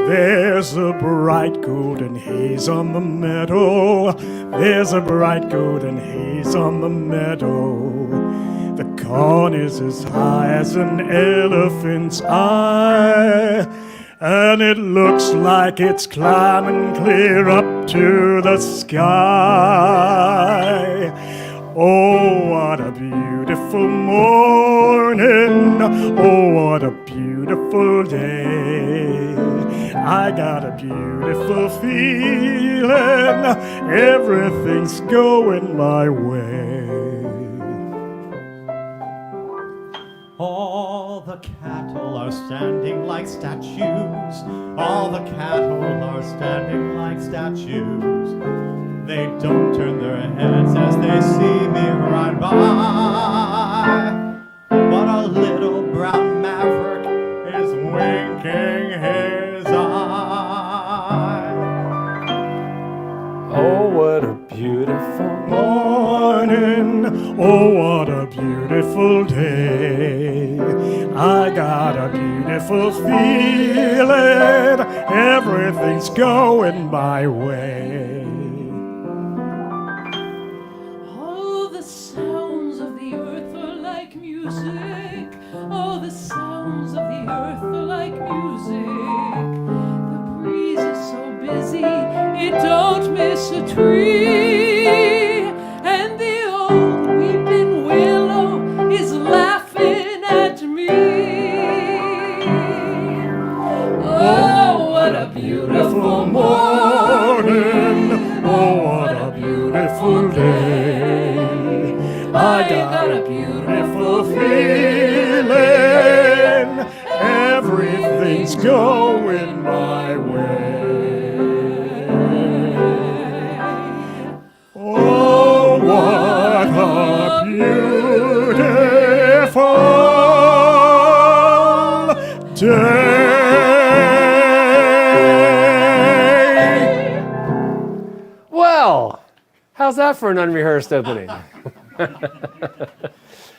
There's a bright golden haze on the meadow. There's a bright golden haze on the meadow. The corn is as high as an elephant's eye, and it looks like it's climbing clear up to the sky. Oh, what a beautiful morning. Oh, what a beautiful day. I got a beautiful feeling. Everything's going my way. All the cattle are standing like statues. All the cattle are standing like statues. They don't turn their heads as they see me ride by. But a little brown maverick is winking his eye. Oh, what a beautiful Morning, oh, what a beautiful day. I got a beautiful feeling. Everything's going my way. All the sounds of the earth are like music. All the sounds of the earth are like music. The breeze is so busy, it don't miss a tree. And the old weeping willow is laughing at me. Oh, what a beautiful morning. Oh, what a beautiful day. I got a beautiful feeling. Everything's going my way. Oh, what a beautiful day. Well, how's that for an unrehearsed opening?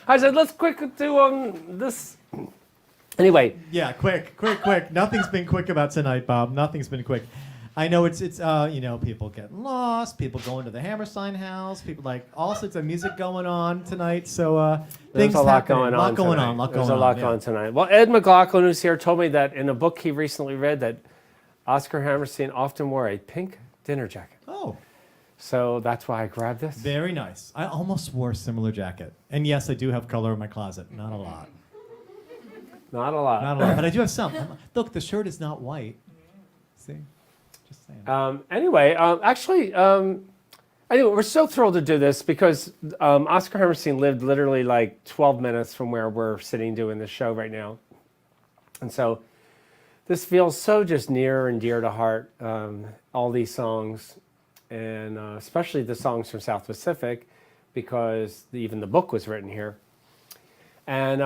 I said, let's quick do this. Anyway. Yeah, quick. Nothing's been quick about tonight, Bob. Nothing's been quick. I know it's people getting lost, people going to the Hammerstein house, people like all sorts of music going on tonight. So There's a lot going on. There's a lot going on tonight. Well, Ed McLaughlin, who's here, told me that in a book he recently read that Oscar Hammerstein often wore a pink dinner jacket. Oh. So that's why I grabbed this. Very nice. I almost wore a similar jacket. And yes, I do have color in my closet. Not a lot. Not a lot. But I do have some. Look, the shirt is not white. See? Just saying. Anyway, we're so thrilled to do this because Oscar Hammerstein lived literally like 12 minutes from where we're sitting doing this show right now. And so this feels so just near and dear to heart, all these songs, and especially the songs from South Pacific, because even the book was written here. And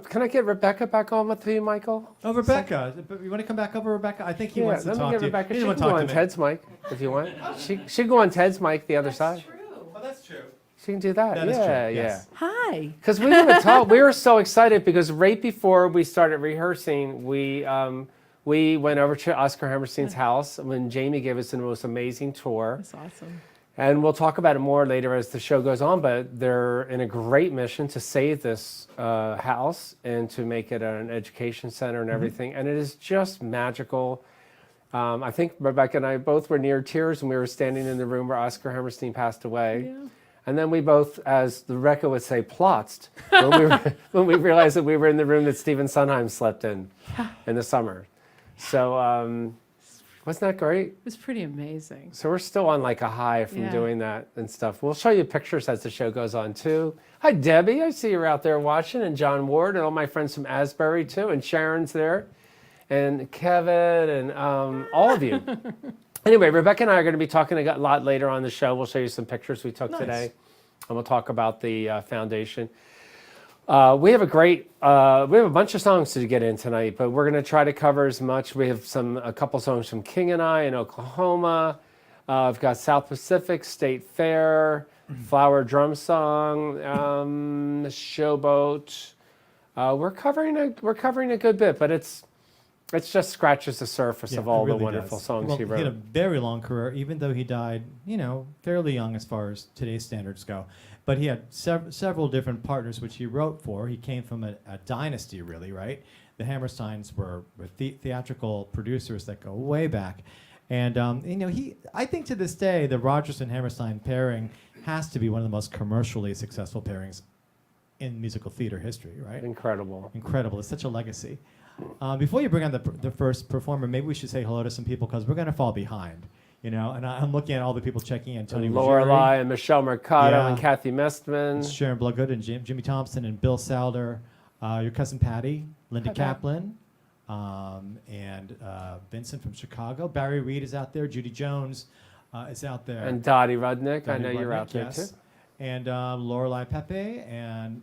can I get Rebecca back on with you, Michael? Oh, Rebecca. You want to come back over, Rebecca? I think he wants to talk to you. Rebecca. She can go on Ted's mic if you want. She can go on Ted's mic the other side. True. Oh, that's true. She can do that. That is true. Yes. Hi. Because we haven't talked. We were so excited because right before we started rehearsing, we went over to Oscar Hammerstein's house when Jamie gave us the most amazing tour. That's awesome. And we'll talk about it more later as the show goes on, but they're in a great mission to save this house and to make it an education center and everything. And it is just magical. I think Rebecca and I both were near tears when we were standing in the room where Oscar Hammerstein passed away. Yeah. And then we both, as Rebecca would say, plotzed when we realized that we were in the room that Stephen Sondheim slept in the summer. So wasn't that great? It was pretty amazing. So we're still on like a high from doing that and stuff. We'll show you pictures as the show goes on too. Hi, Debbie. I see you're out there watching, and John Ward and all my friends from Asbury too, and Sharon's there, and Kevin and all of you. Anyway, Rebecca and I are going to be talking a lot later on the show. We'll show you some pictures we took today, and we'll talk about the foundation. We have a bunch of songs to get in tonight, but we're going to try to cover as much. We have a couple songs from King and I in Oklahoma. I've got South Pacific, State Fair, Flower Drum Song, Showboat. We're covering a good bit, but it's just scratches the surface of all it really the wonderful does. songs Well, he wrote. He had a very long career, even though he died, fairly young as far as today's standards go. But he had several different partners which he wrote for. He came from a dynasty, really, right? The Hammersteins were theatrical producers that go way back. And, I think to this day, the Rodgers and Hammerstein pairing has to be one of the most commercially successful pairings in musical theater history, right? Incredible. Incredible. It's such a legacy. Before you bring on the first performer, maybe we should say hello to some people because we're going to fall behind. And I'm looking at all the people checking in. Tony And Ruggieri, Lorelei and Michelle Mercado Yeah. and Kathy Mestman. Sharon Bloodgood and Jimmy Thompson and Bill Salder, your cousin Patty, Linda Hi, Pat. Kaplan, and Vincent from Chicago. Barry Reed is out there. Judy Jones is out there. And Dottie Rudnick. I Dottie know you're Rudnick, out there yes. too. And Lorelei Pepe and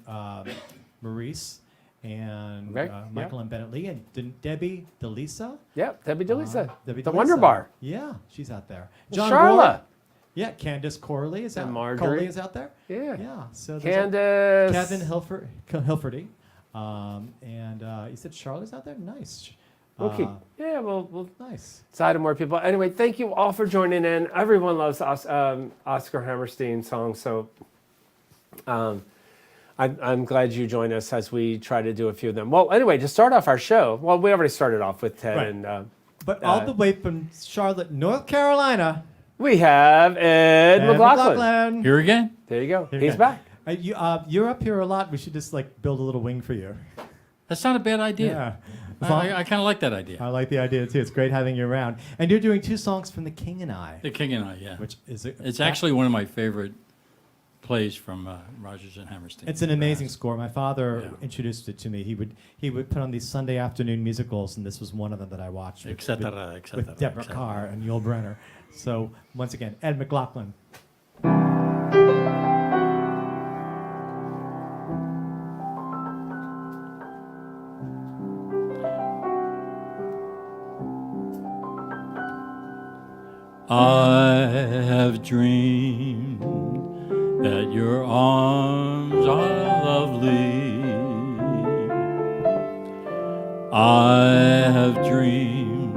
Maurice and Okay, Michael and Bennett Lee and Debbie DeLisa. Yep, Debbie DeLisa. Debbie The DeLisa. Wonder Bar. Yeah, she's out there. Charla. Ward. Yeah, Candace Corley is And out. Marjorie. Coley is out there. Yeah. Yeah. So there's Candace. Kevin Hilferty. And you said Charlotte's out there? Nice. Okay. Yeah, we'll Nice. side of more people. Anyway, thank you all for joining in. Everyone loves Oscar Hammerstein songs, so I'm glad you joined us as we try to do a few of them. Well, anyway, to start off our show, we already started off with Ted, Right. and But all the way from Charlotte, North Carolina, we have Ed McLaughlin. Here again? There you go. Here He's you go. back. You're up here a lot. We should just build a little wing for you. That's not a bad idea. Yeah. I kind of like that idea. I like the idea too. It's great having you around. And you're doing 2 songs from The King and I, The King and I, yeah. which is It's actually one of my favorite plays from Rodgers and Hammerstein. It's an amazing score. My father Yeah. introduced it to me. He would put on these Sunday afternoon musicals, and this was one of them that I watched with, Et cetera, et cetera, with Deborah et cetera. Carr and Yul Brynner. So once again, Ed McLaughlin. I have dreamed that your arms are lovely. I have dreamed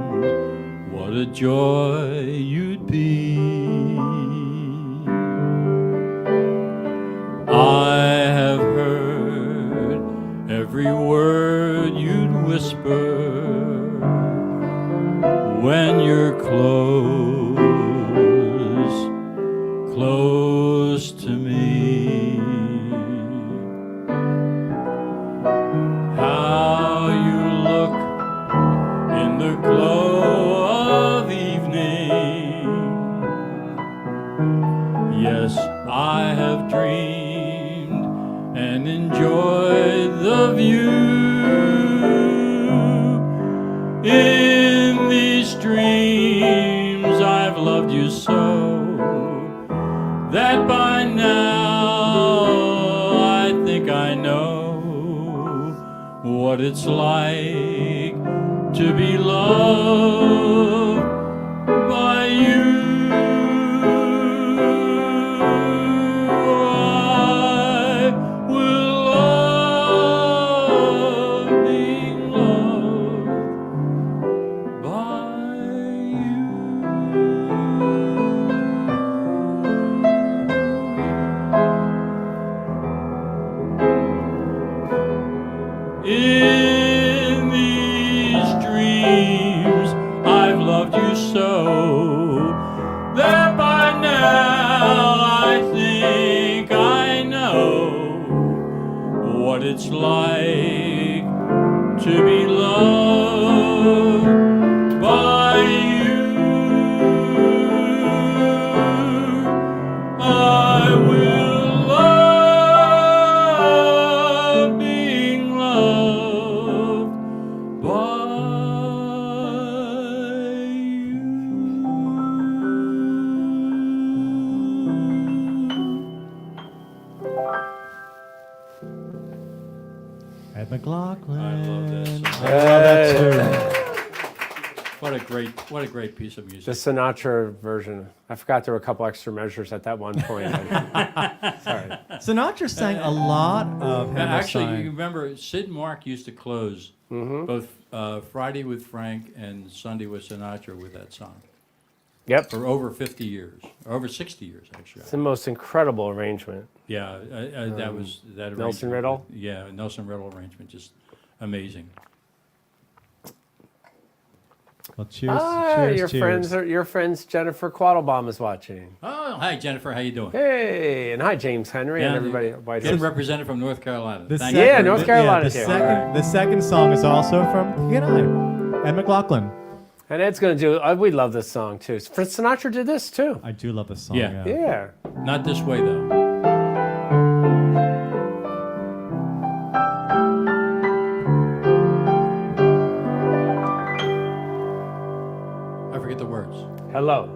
what a joy you'd be. I have heard every word you'd whisper when you're close to me. How you look in the glow of evening. Yes, I have dreamed and enjoyed the view. In these dreams I've loved you so that by now I think I know what it's like to be loved by you. I will love being loved by you. In these dreams I've loved you so that by now I think I know what it's like to be loved by you. I will love being loved by you. Ed McLaughlin. I love that song. I love that too. What a great piece of music. The Sinatra version. I forgot there were a couple extra measures at that one point. Sorry. Sinatra sang a lot of Actually, Hammerstein. you remember Sid Mark used to close both Friday with Frank and Sunday with Sinatra with that song Yep. for over 50 years, or over 60 years actually. It's the most incredible arrangement. Yeah, that was that Nelson arrangement. Riddle? Yeah, Nelson Riddle arrangement, just amazing. Well, cheers, Your friends Jennifer Quattlebaum is watching. Oh, hi Jennifer, how you doing? Hey, and hi James Henry Yeah, and everybody at White Getting House. represented from North Carolina. The Thank second- you. Yeah, North Carolina The too. second, the second song is also from he and I, Ed McLaughlin. And Ed's going to do, we love this song too. Frank Sinatra did this too. I do love this song. Yeah. Yeah. Not this way though. I forget the words. Hello.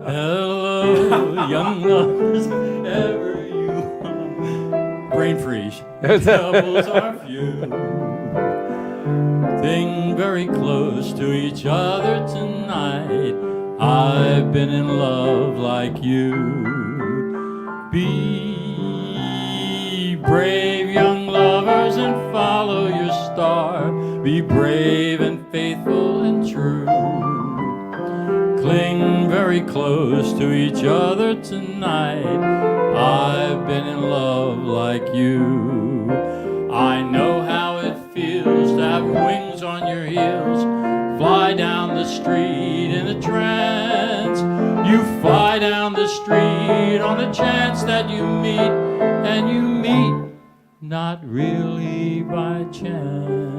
Hello, young lovers, ever you are. Brain freeze. Troubles are few. Cling very close to each other tonight. I've been in love like you. Be brave, young lovers, and follow your star. Be brave and faithful and true. Cling very close to each other tonight. I've been in love like you. I know how it feels to have wings on your heels. Fly down the street in a trance. You fly down the street on the chance that you meet, and you meet not really by chance.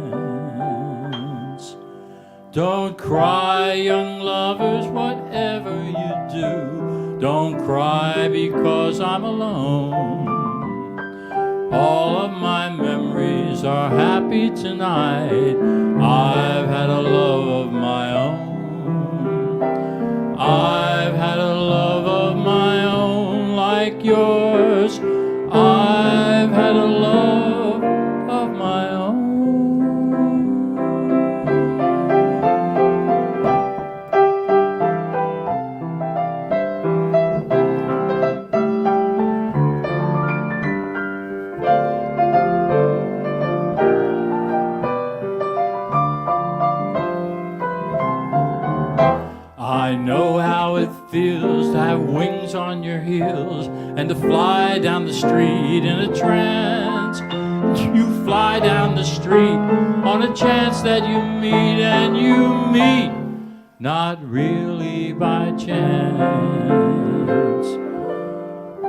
Don't cry, young lovers, whatever you do. Don't cry because I'm alone. All of my memories are happy tonight. I've had a love of my own. I've had a love of my own like yours. I've had a love of my own. I know how it feels to have wings on your heels and to fly down the street in a trance. You fly down the street on a chance that you meet, and you meet not really by chance.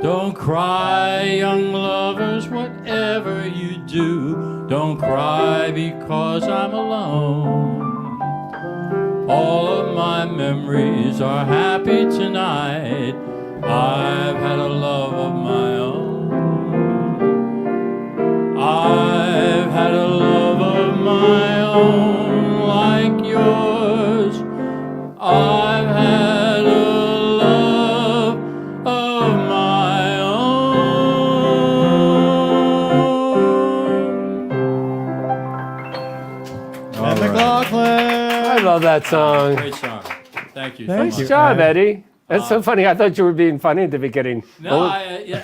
Don't cry, young lovers, whatever you do. Don't cry because I'm alone. All of my memories are happy tonight. I've had a love of my own. I've had a love of my own like yours. I've had a love of my own. Ed McLaughlin. I love that song. Great song. Thank you. Thank Nice you, job, Ed. Eddie. That's so funny. I thought you were being funny at the beginning. No, you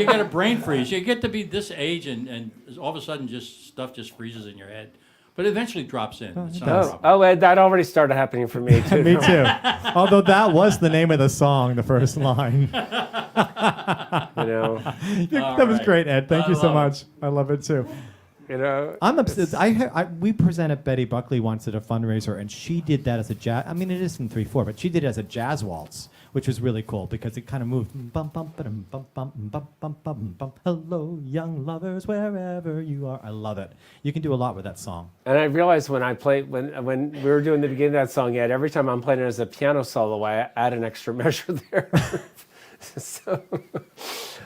get a brain freeze. You get to be this age, and all of a sudden, stuff just freezes in your head. But it eventually drops in. It's not a problem. Oh, Ed, that already started happening for me too. Me too. Although that was the name of the song, the first line. You know, That was right. great, Ed. Thank you so love it. much. I love it too. you know. I'm obsessed. We presented Betty Buckley once at a fundraiser, and she did that as a jazz. I mean, it is from 3/4, but she did it as a jazz waltz, which was really cool because it kind of moved. Bum bum ba-dum, bum bum bum bum bum bum. Hello, young lovers, wherever you are. I love it. You can do a lot with that song. And I realized when I played, when we were doing the beginning of that song, Ed, every time I'm playing it as a piano solo, I add an extra measure there. So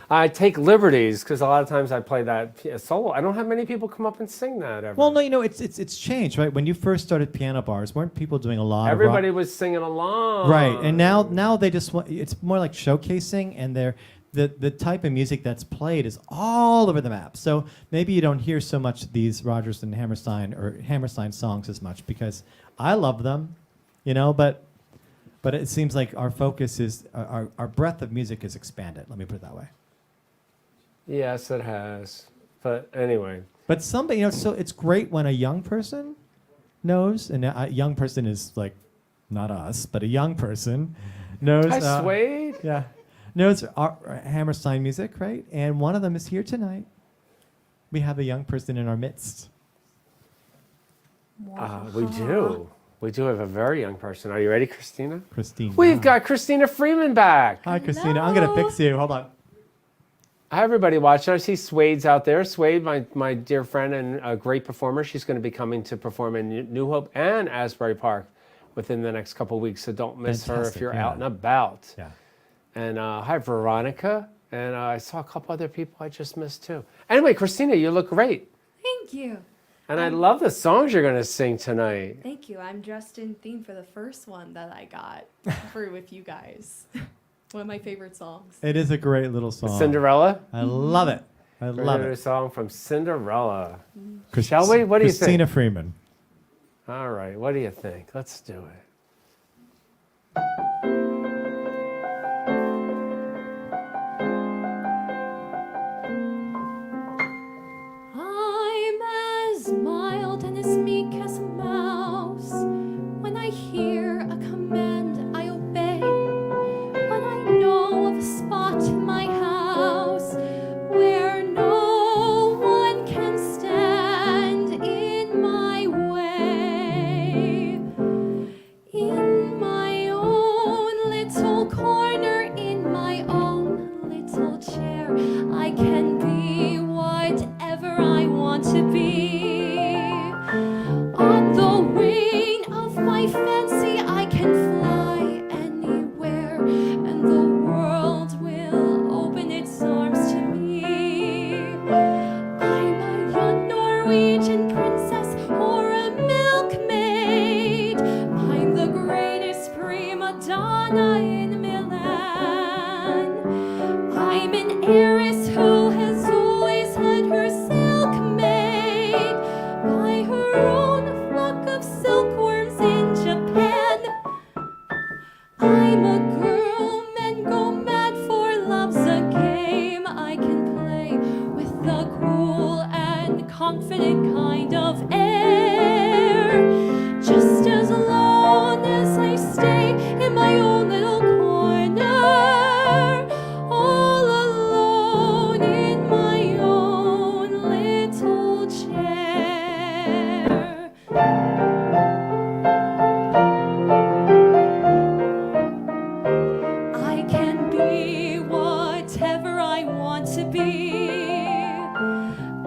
I take liberties because a lot of times I play that solo. I don't have many people come up and sing that ever. Well, no, you know, it's changed, right? When you first started piano bars, weren't people doing a lot Everybody of rock? was singing along. Right, and now they just want, it's more like showcasing, and the type of music that's played is all over the map. So maybe you don't hear so much these Rodgers and Hammerstein songs as much because I love them, but it seems like our focus is our breadth of music is expanded. Let me put it that way. Yes, it has. But anyway. But somebody, so it's great when a young person knows, and a young person is like not us, but a young person knows. Hi, Suede. Yeah, knows our Hammerstein music, right? And one of them is here tonight. We have a young person in our midst. We do. We do have a very young person. Are you ready, Christina? Christina. We've got Christina Freeman back. Hi, Christina. I'm going to fix you. Hold on. Hi, everybody watching. I see Suede's out there. Suede, my dear friend and a great performer. She's going to be coming to perform in New Hope and Asbury Park within the next couple of weeks, so don't miss her if you're out and about. Yeah. And hi, Veronica. And I saw a couple other people I just missed, too. Anyway, Christina, you look great. Thank you. And I love the songs you're going to sing tonight. Thank you. I'm dressed in theme for the first one that I got for with you guys. One of my favorite songs. It is a great little song. Cinderella? I love it. I love A it. song from Cinderella. Shall we? What do you think? Christina Freeman. All right. What do you think? Let's do it. I'm as mild and as meek as a mouse. When I hear a command, I obey. When I know of a spot in my house where no one can stand in my way, in my own little corner, in my own little chair, I can be whatever I want to be. On the wing of my fancy, I can fly anywhere, and the world will open its arms to me. I'm a young Norwegian princess or a milkmaid. I'm the greatest prima donna in Milan. I'm an heiress who has always had her silk made by her own flock of silkworms in Japan. I'm a girl, men go mad for, love's a game I can play with a cool and confident kind of air. Just as long as I stay in my own little corner, all alone in my own little chair. I can be whatever I want to be.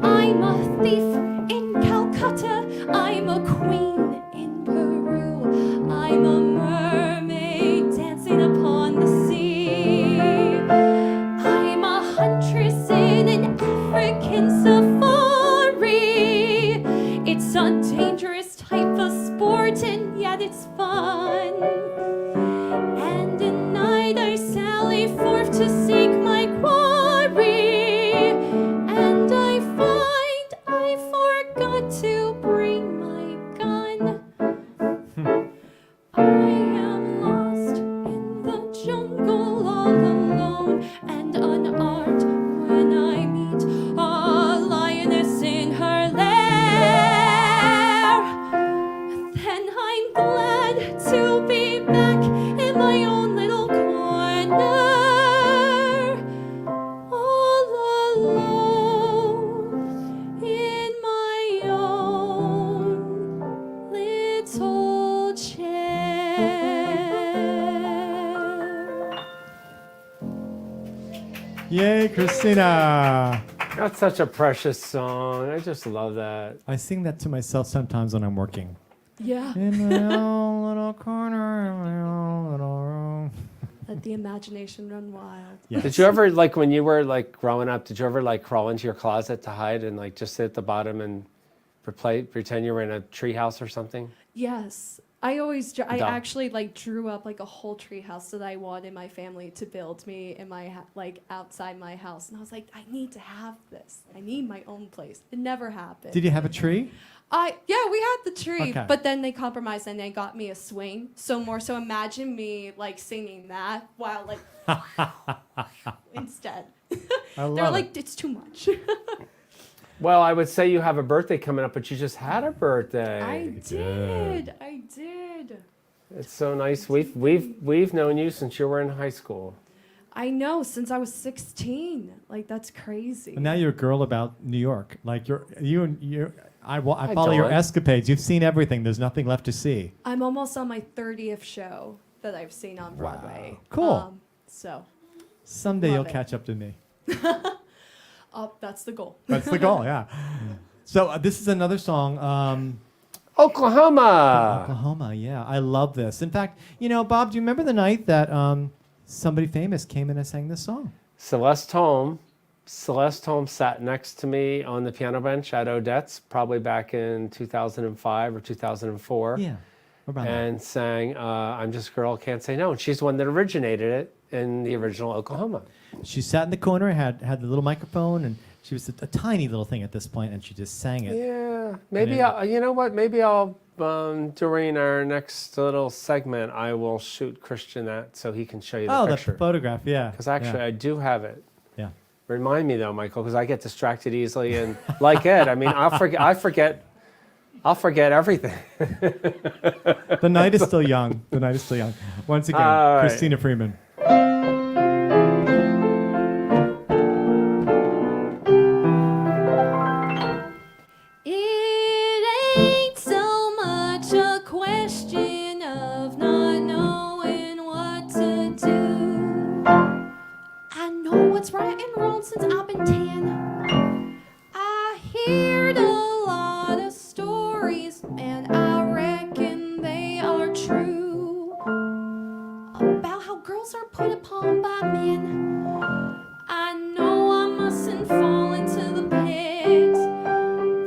I'm a thief in Calcutta. I'm a queen in Peru. I'm a mermaid dancing upon the sea. I'm a huntress in an African safari. It's a dangerous type of sport, and yet it's fun. And at night I sally forth to seek my quarry, and I find I forgot to bring my gun. I am lost in the jungle all alone and unarmed when I meet a lioness in her lair. Then I'm glad to be back in my own little corner, all alone in my own little chair. Yay, Christina. That's such a precious song. I just love that. I sing that to myself sometimes when I'm working. Yeah. In my own little corner, in my own little room. Let the imagination run wild. Yes. Did you ever, like, when you were, like, growing up, did you ever, like, crawl into your closet to hide and, like, just sit at the bottom and pretend you were in a treehouse or something? Yes. I Duh. actually like drew up like a whole tree house that I wanted my family to build me in my like outside my house, and I was like, I need to have this. I need my own place. It never happened. Did you have a tree? Yeah, we had the tree, Okay. but then they compromised and they got me a swing. So more so, imagine me like singing that while like instead. I love They're it. like, it's too much. Well, I would say you have a birthday coming up, but you just had a birthday. I did. It's so nice. We've known you since you were in high school. I know, since I was 16. Like, that's crazy. And now you're a girl about New York. Like I follow your Dawn. escapades. You've seen everything. There's nothing left to see. I'm almost on my 30th show that I've seen on Broadway. Cool. So, Someday Love you'll it. catch up to me. that's the goal. That's the goal, yeah. So this is another song, Oklahoma. Oklahoma, yeah. I love this. In fact, Bob, do you remember the night that somebody famous came in and sang this song? Celeste Holm sat next to me on the piano bench at Odette's, probably back in 2005 or 2004. Yeah. Around that. And sang I'm Just a Girl, Can't Say No. And she's the one that originated it in the original Oklahoma. She sat in the corner, had the little microphone, and she was a tiny little thing at this point, and she just sang it. Yeah, maybe And you know what? Maybe I'll during our next little segment, I will shoot Christian that so he can show you the Oh, picture. the photograph, yeah. Because actually, yeah. I do have it. Yeah. Remind me though, Michael, because I get distracted easily, and like Ed, I mean, I forget everything. The night is still young. The night is still young. Once again, All right. Christina Freeman. It ain't so much a question of not knowing what to do. I know what's right and wrong since I've been 10. I heard a lot of stories, and I reckon they are true, about how girls are put upon by men. I know I mustn't fall into the pit,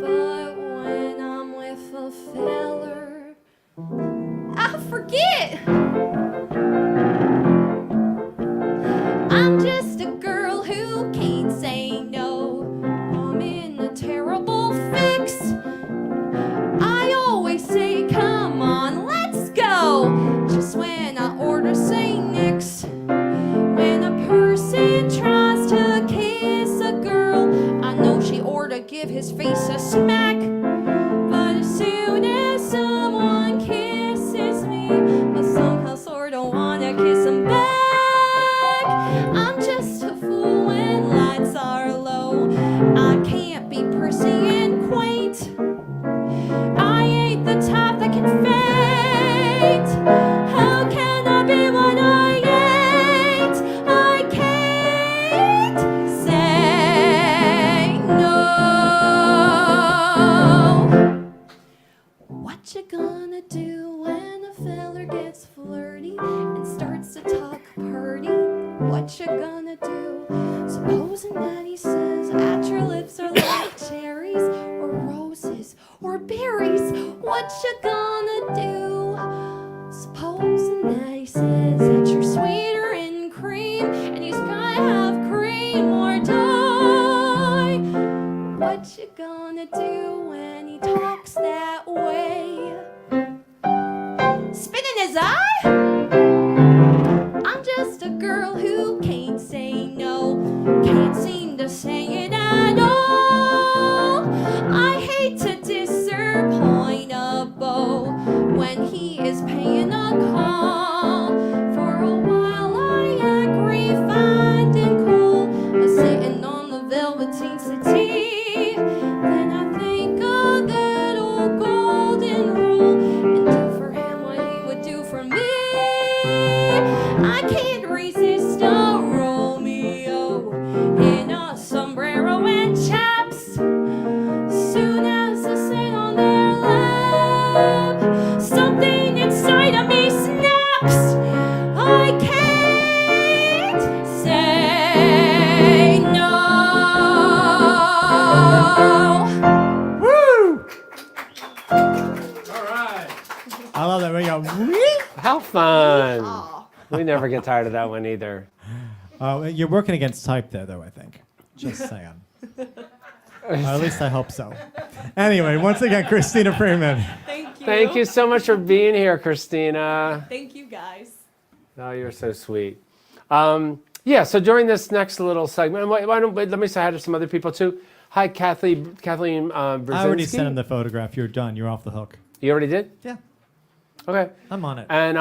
but when I'm with a feller, I forget. I'm just a girl who can't say no. I'm in a terrible fix. I always say, come on, let's go, just when I order say nix. When a person tries to kiss a girl, I know she ought to give his face a smack. But as soon as someone kisses me, I somehow sorta wanna kiss him back. I'm just a fool when lights are low. I can't be pursy and quaint. I ain't the type that can faint. How can I be what I ain't? I can't say no. What you gonna do when a feller gets flirty and starts to talk purty? What you gonna do? Supposing that he says that your lips are like cherries or roses or berries. What you gonna do? Supposing that he says that you're sweeter in cream and he's gotta have cream or die. What you gonna do when he talks that way? Spit in his eye? I'm just a girl who can't say no, can't seem to say it at all. I hate to disappoint a beau when he is paying a call. For a while I act refined and cool, sitting on the velveteen settee. Then I think of that old golden rule and do for him what he would do for me. I love that. We go, wee! How fun. We never get tired of that one either. You're working against type there, though, I think. Just saying. At least I hope so. Anyway, once again, Christina Freeman. Thank you. Thank you so much for being here, Christina. Thank you, guys. Oh, you're so sweet. Yeah, so during this next little segment, let me say hi to some other people too. Hi, Kathleen Brzezinski. I already sent him the photograph. You're done. You're off the hook. You already did? Yeah, Okay. I'm on it. And,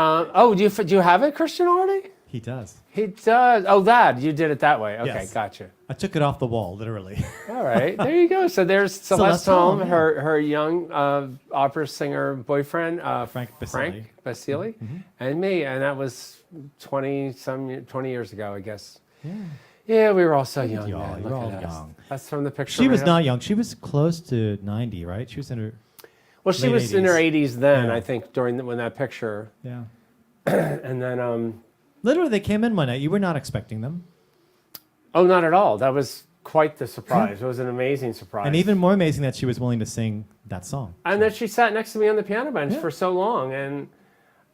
do you have it, Christian, already? He does. He does. Oh, you did it that way. Okay, Yes. gotcha. I took it off the wall, literally. All right, there you go. So there's Celeste Holm, Holm, yeah. her young opera singer boyfriend, Frank Basile. Basile, and me, and that was 20 years ago, I guess. Yeah. Yeah, we were all so young. y'all. Man. You're Look all at us. young. That's from the picture. She was right not up. young. She was close to 90, right? She was in her. Well, she late was in her 80s then, Yeah. I think, when that picture. Yeah. And then, Literally, they came in one night. You were not expecting them. oh, not at all. That was quite the surprise. It was an amazing surprise. And even more amazing that she was willing to sing that song. And that she sat next to me on the piano bench Yeah. for so long. And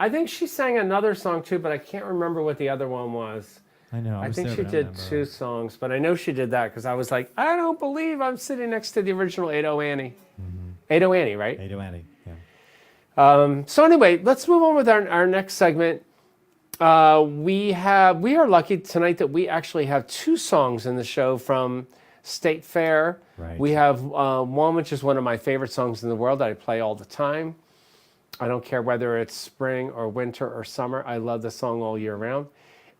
I think she sang another song too, but I can't remember what the other one was. I know. I was think there, she but I did don't remember. 2 songs, but I know she did that because I was like, I don't believe I'm sitting next to the original Ado Annie. Ado Annie, right? Ado Annie. Yeah. So anyway, let's move on with our next segment. We are lucky tonight that we actually have 2 songs in the show from State Fair. Right. We have one which is one of my favorite songs in the world that I play all the time. I don't care whether it's spring or winter or summer. I love the song all year round.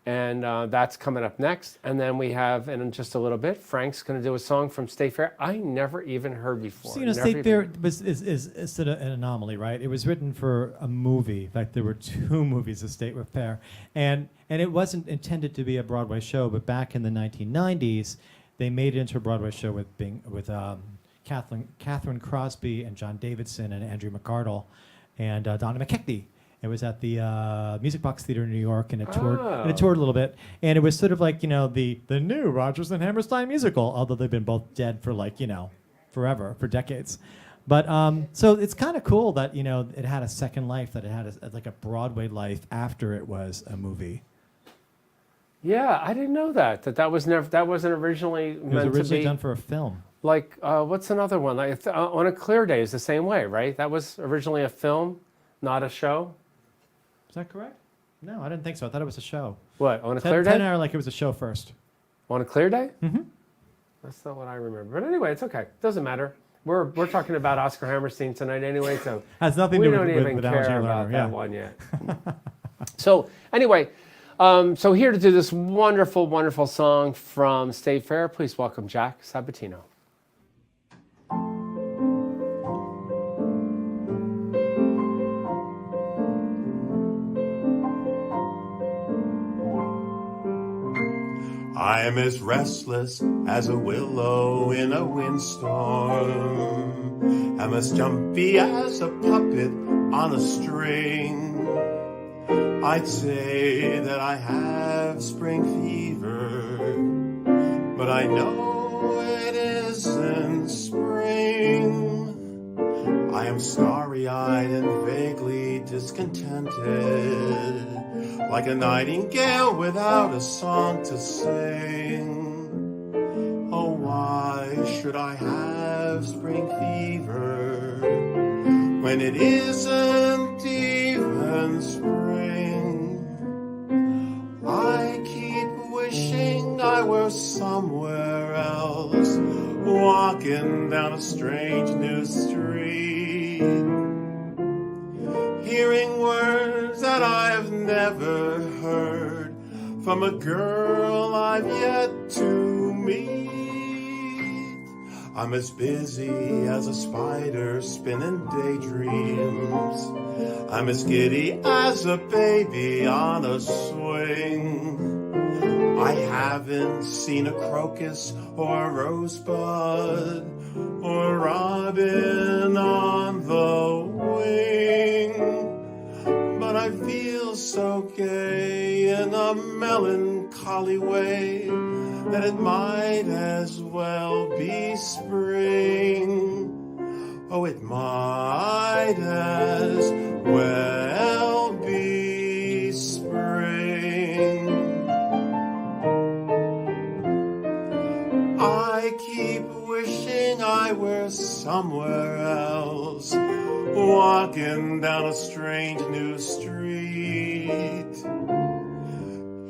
And that's coming up next. And then we have, in just a little bit, Frank's going to do a song from State Fair I never even heard before. So, State Fair is an anomaly, right? It was written for a movie. In fact, there were 2 movies of State Fair. And it wasn't intended to be a Broadway show, but back in the 1990s, they made it into a Broadway show with Catherine Crosby and John Davidson and Andrew McArdle and Donna McKechnie. It was at the Music Box Theater in New York, and it toured a little bit. And it was sort of like, the new Rodgers and Hammerstein musical, although they've been both dead for forever, for decades. But so it's kind of cool that, it had a second life, that it had a Broadway life after it was a movie. Yeah, I didn't know that wasn't originally It was meant to originally be. done for a film. Like, what's another one? Like, On a Clear Day is the same way, right? That was originally a film, not a show. Is that correct? No, I didn't think so. I thought it was a show. What, On a Clear Day? Ted and I are like it was a show first. On a Clear Day? Mm-hmm. That's not what I remember. But anyway, it's okay. Doesn't matter. We're talking about Oscar Hammerstein tonight anyway, so Has nothing we to do don't even with Alan J. care Lerner, about yeah. that one yet. So anyway, so here to do this wonderful, wonderful song from State Fair, please welcome Jack Sabatino. I am as restless as a willow in a windstorm. I'm as jumpy as a puppet on a string. I'd say that I have spring fever, but I know it isn't spring. I am starry-eyed and vaguely discontented, like a nightingale without a song to sing. Oh, why should I have spring fever when it isn't even spring? I keep wishing I were somewhere else, walking down a strange new street, hearing words that I've never heard from a girl I've yet to meet. I'm as busy as a spider spinning daydreams. I'm as giddy as a baby on a swing. I haven't seen a crocus or a rosebud or a robin on the wing, but I feel so gay in a melancholy way that it might as well be spring. Oh, it might as well walking down a strange new street,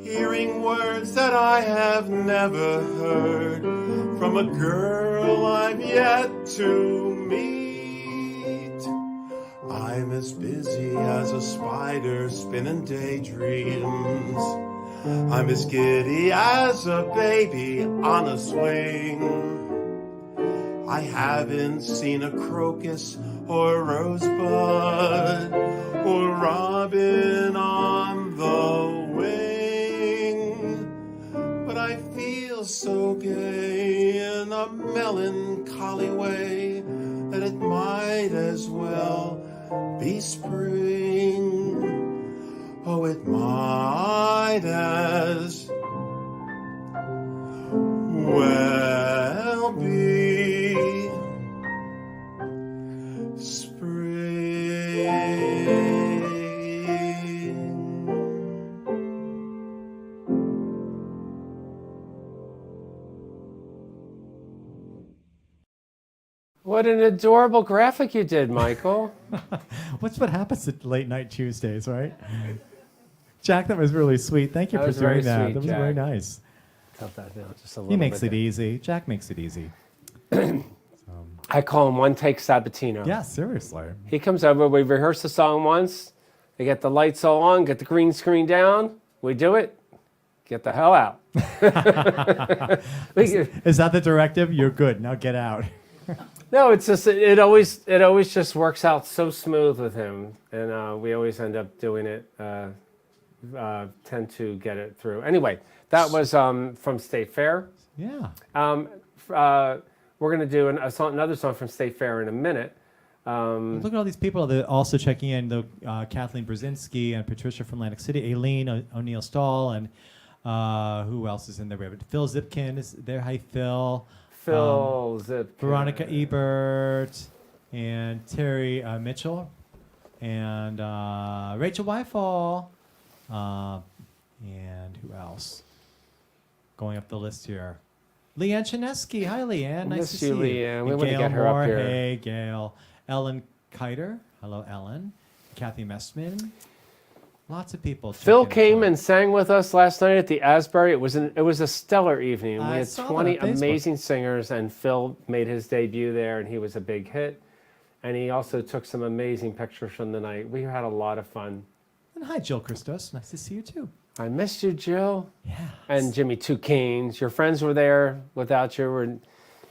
hearing words that I have never heard from a girl I've yet to meet. I'm as busy as a spider spinning daydreams. I'm as giddy as a baby on a swing. I haven't seen a crocus or a rosebud or robin on the wing, but I feel so gay in a melancholy way that it might as well be spring. Oh, it might as well be What an adorable graphic you did, Michael. What's what happens at late night Tuesdays, right? Jack, that was really sweet. Thank you That for was very doing that. sweet, That was Jack. very nice. Tilt that down just a He little makes bit it easy. Jack makes it easy. I call him One Take Sabatino. Yeah, seriously. He comes over, we rehearse the song once, they get the lights all on, get the green screen down, we do it, get the hell out. Is that the directive? You're good. Now get out. No, it's just it always just works out so smooth with him, and we always end up doing it. Tend to get it through. Anyway, that was from State Fair. Yeah. We're gonna do another song from State Fair in a minute. Look at all these people that are also checking in. Kathleen Brzezinski and Patricia from Atlantic City, Aileen O'Neill Stahl, and who else is in there? We have Phil Zipkin is there. Hi, Phil. Phil Zip. Veronica Ebert and Terry Mitchell and Rachel Weifel. And who else? Going up the list here. Leanne Chinesky. Hi, Leanne. Nice to see you. Leanne. We And want to Gail get her Moore. up here. Hey, Gail. Ellen Kiter. Hello, Ellen. Kathy Messman. Lots of people. Phil checking came in. and sang with us last night at the Asbury. It was a stellar evening. I We had saw that 20 on Facebook. amazing singers, and Phil made his debut there, and he was a big hit. And he also took some amazing pictures from the night. We had a lot of fun. And hi, Jill Christos. Nice to see you, too. I missed you, Jill. Yeah. And Jimmy Two Canes. Your friends were there without you. We're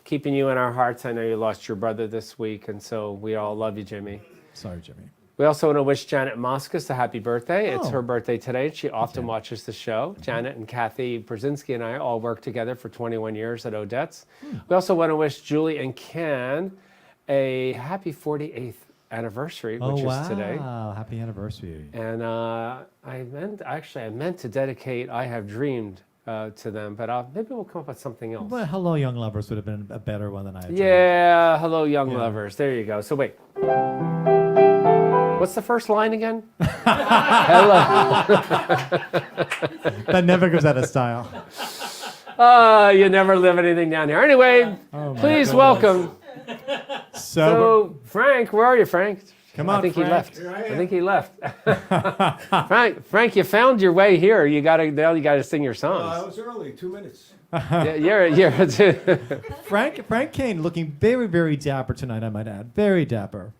keeping you in our hearts. I know you lost your brother this week, and so we all love you, Jimmy. Sorry, Jimmy. We also want to wish Janet Moscas a happy birthday. It's Oh. her birthday today. She often watches the show. Janet and Kathy Brzezinski and I all worked together for 21 years at Odette's. We also want to wish Julie and Ken a happy 48th anniversary, which is today. Wow. Happy anniversary. And I meant to dedicate I Have Dreamed to them, but maybe we'll come up with something else. Well, Hello, Young Lovers would have been a better one than I had. Yeah, hello, young Yeah. lovers. There you go. So wait. What's the first line again? Hello. That never goes out of style. You never live anything down here. Anyway, Oh, my please goodness. welcome. So, So, Frank, where are you, Frank? Come I on, think Frank. he left. I think he left. Frank, you found your way here. You gotta sing your I songs. was early, 2 minutes. You're Frank Kane looking very, very dapper tonight, I might add. Very dapper.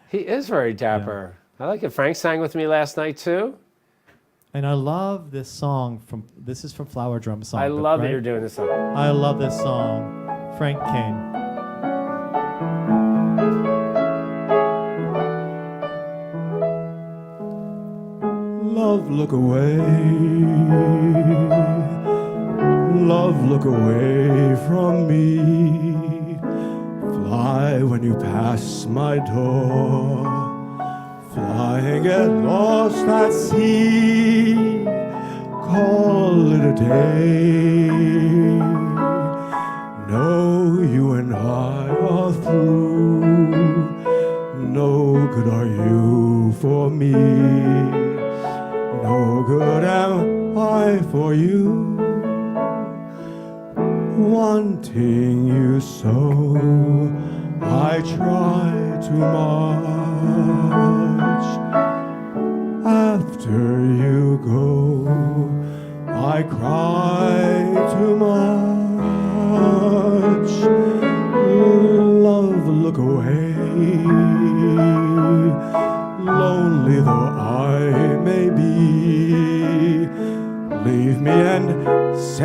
He is very dapper. I like it. Frank sang with me last night too. And I love this song this is from Flower Drum Song. I love that right? you're doing this song. I love this song. Frank Kane. Love, look away. Love, look away from me. Fly when you pass my door. Fly and get lost at sea. Call it a day. No, you and I are through. No good are you for me. No good am I for you. Wanting you so, I try to mar.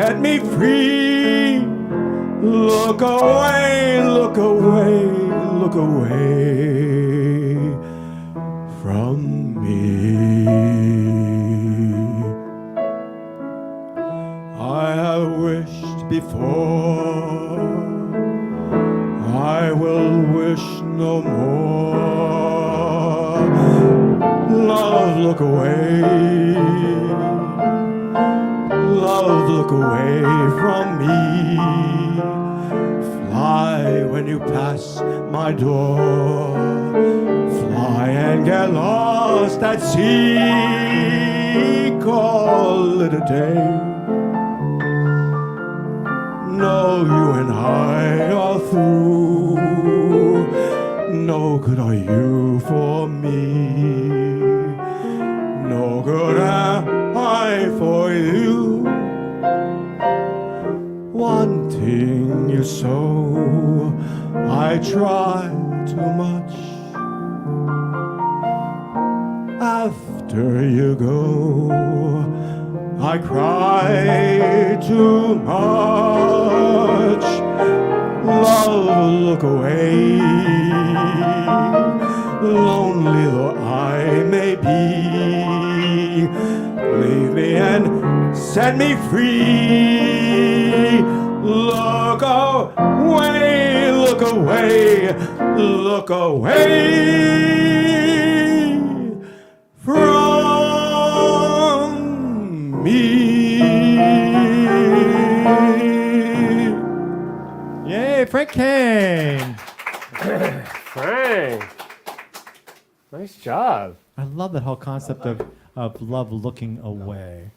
set me free. Look away, look away, look away from me. I have wished before, I will wish no more. Love, look away. Love, look away from me. Fly when you pass my door. Fly and get lost at sea. Call it a day. No, you and I are through. No good are you for me. No good am I for you. Wanting you so, I try too much. After you go, I cry too much. Love, look away. Lonely though I may be, leave me and set me free. Look away, look away, look away from me. Yay, Frank Kane. Frank, nice job. I love that whole concept of love looking away.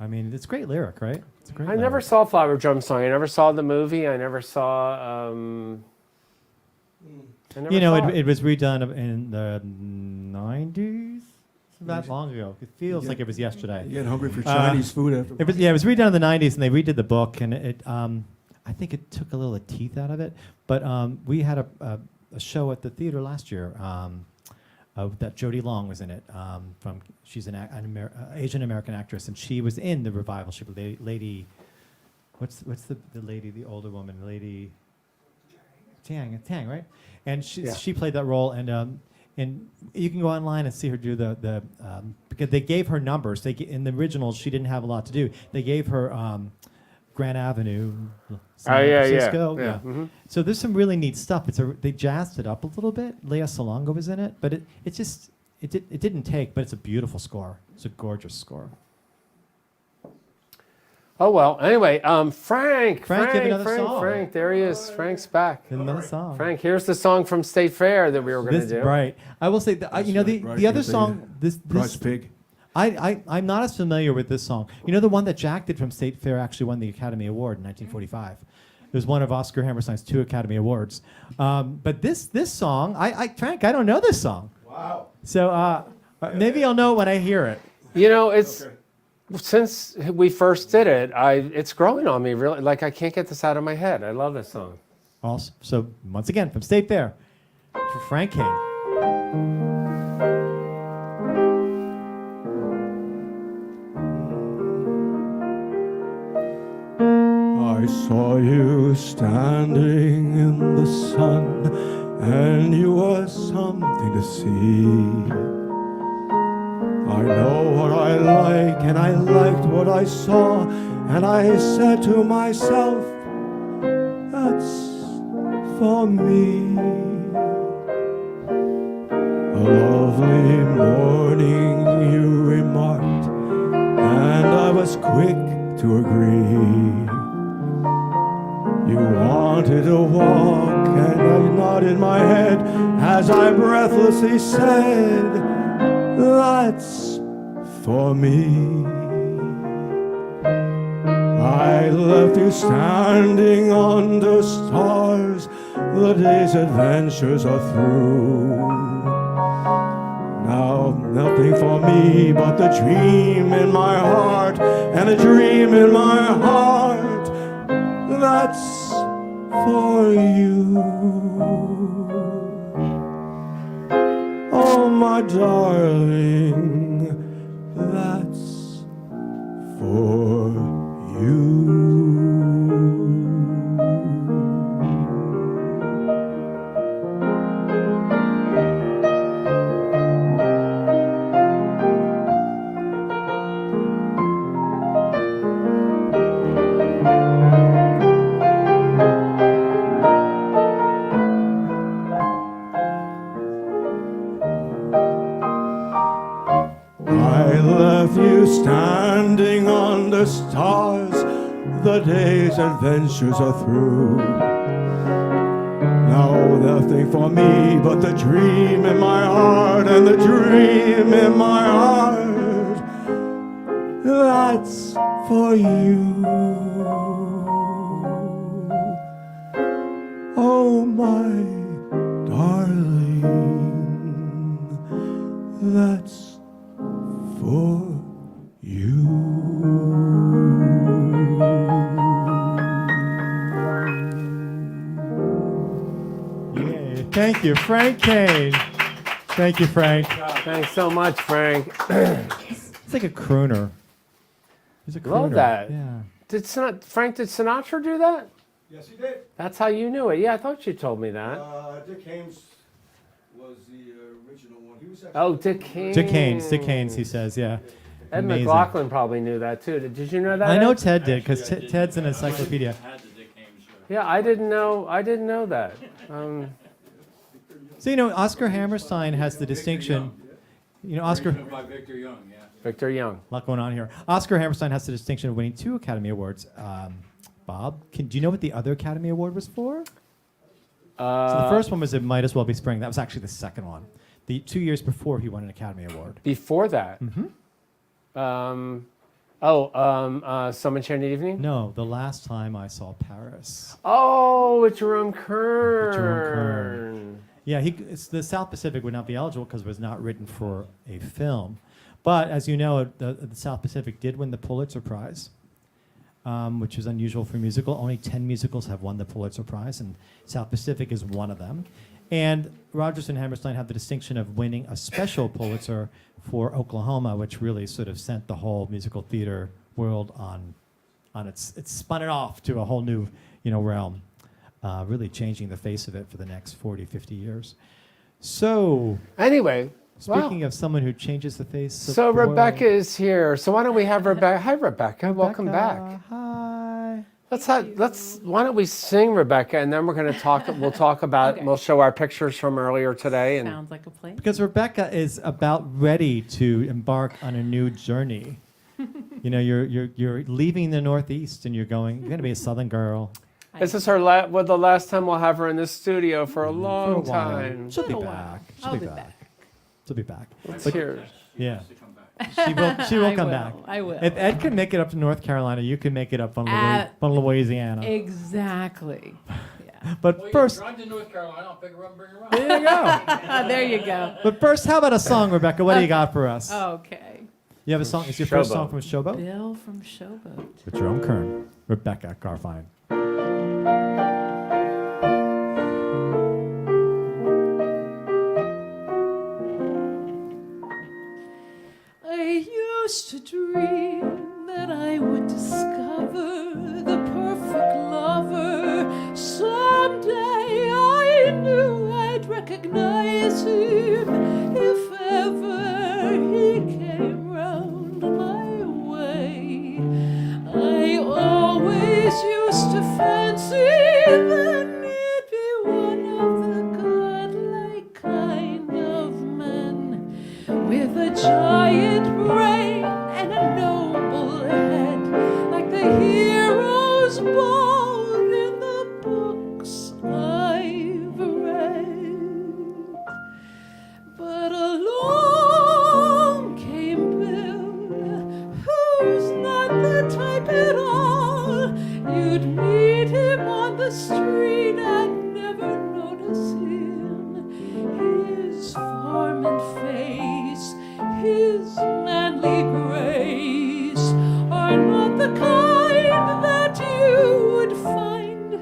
I mean, it's a great lyric, right? It's a great I never lyric. saw Flower Drum Song. I never saw the movie. I never saw. I never You know, saw it was redone in the 90s. That long ago. It feels like it was yesterday. You get hungry for Chinese food after. It was redone in the 90s, and they redid the book, and I think it took a little of the teeth out of it. But we had a show at the theater last year that Jodie Long was in it. She's an Asian American actress, and she was in the revival. She played Lady. What's the lady, the older woman, Lady Tang, right? And she played that role, and you can go online and see her do the because they gave her numbers. In the original, she didn't have a lot to do. They gave her Grand Avenue, San Francisco. Yeah. Mm-hmm. So there's some really neat stuff. They jazzed it up a little bit. Lea Salonga was in it, but it didn't take. But it's a beautiful score. It's a gorgeous score. Oh well. Anyway, Frank, give another song. Frank. There he is. Frank's back. Another song. Frank, here's the song from State Fair that we were going to do. Right. I will say that the other song. This Price Pig. I'm not as familiar with this song. You know, the one that Jack did from State Fair actually won the Academy Award in 1945. It was one of Oscar Hammerstein's 2 Academy Awards. But this song, Frank, I don't know this song. Wow. So maybe I'll know it when I hear it. You know, it's since we first did it, it's growing on me. Really, like I can't get this out of my head. I love this song. Also, so once again, from State Fair, for Frank Kane. I saw you standing in the sun, and you were something to see. I know what I like, and I liked what I saw, and I said to myself, that's for me. A lovely morning, you remarked, and I was quick to agree. You wanted to walk, and I nodded my head as I breathlessly said, that's for me. I left you standing under stars, the day's adventures are through. Now nothing for me but the dream in my heart, and the dream in my heart, that's for you. Oh, my darling, that's for you. standing on the stars, the day's adventures are through. Now nothing for me but the dream in my heart, and the dream in my heart, that's for you. Oh my darling, that's for you. Yay. Thank you, Frank Kane. Thank you, Frank. Thanks so much, Frank. It's like a crooner. He's a crooner. Love that. Yeah. Did Sinatra do that? Yes, he did. That's how you knew it. Yeah, I thought you told me that. Dick Haynes was the original one. He was actually Dick Haynes. Dick Haynes, he says, yeah. Ed Amazing. McLaughlin probably knew that too. Did you know that? I know Ed? Ted did, because Ted's an encyclopedia. Had the Dick Haymes show. Yeah, I didn't know that. So, Oscar Hammerstein has the distinction. Oscar. By Victor Young, yeah. Victor Young. A lot going on here. Oscar Hammerstein has the distinction of winning 2 Academy Awards. Bob, do you know what the other Academy Award was for? So the first one was It Might As Well Be Spring. That was actually the second one. The 2 years before he won an Academy Award. Before that. Mm-hmm. Some Enchanted Evening? No, the last time I saw Paris. Oh, with Jerome Jerome Kern. Yeah, the South Pacific would not be eligible because it was not written for a film. But as you know, the South Pacific did win the Pulitzer Prize, which is unusual for a musical. Only 10 musicals have won the Pulitzer Prize, and South Pacific is one of them. And Rodgers and Hammerstein have the distinction of winning a special Pulitzer for Oklahoma, which really sort of sent the whole musical theater world on its. It spun it off to a whole new, realm, really changing the face of it for the next 40, 50 years. So, Anyway. speaking of someone who changes the face of So the world. Rebecca is here. So why don't we have Rebecca? Hi, Rebecca. Welcome back. Hi. Why don't we sing, Rebecca, and then we're going to talk. We'll talk about. Okay. We'll show our pictures from earlier today. And Sounds like a plan. Because Rebecca is about ready to embark on a new journey. You're leaving the Northeast and you're going to be a Southern girl. this is her. The last time we'll have her in this studio for a long For a while. time. She'll be Little while. back. I'll be back. She'll be back. Let's But- hear. Yeah. To come back. She will I come will, back. I will. If Ed can make it up to North Carolina, you can make it up from Louisiana. Exactly. Yeah. But Well, first, drive to North Carolina, I'll pick her up and bring her out. there you go. There you go. But first, how about a song, Rebecca? What do you got for us? Okay. You have a song? It's your first Showboat. song from Showboat? Bill from Showboat. With Jerome Kern. Rebecca Garfine. I used to dream that I would discover the perfect lover. Someday I knew I'd recognize him if ever he came round my way. I always used to fancy that he'd be one of the godlike kind of men with a giant brain and a noble head, like the heroes born in the books I've read. But along came Bill, who's not the type at all. You'd meet him on the street and never notice him. His form and face, his manly grace are not the kind that you would find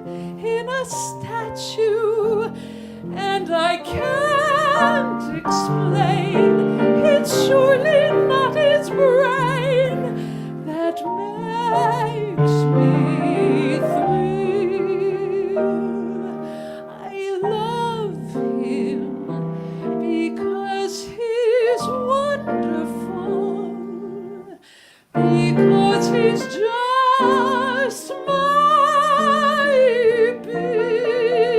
in a statue, and I can't explain. It's surely not his brain that makes me thrill. I love him because he's wonderful, because he's just my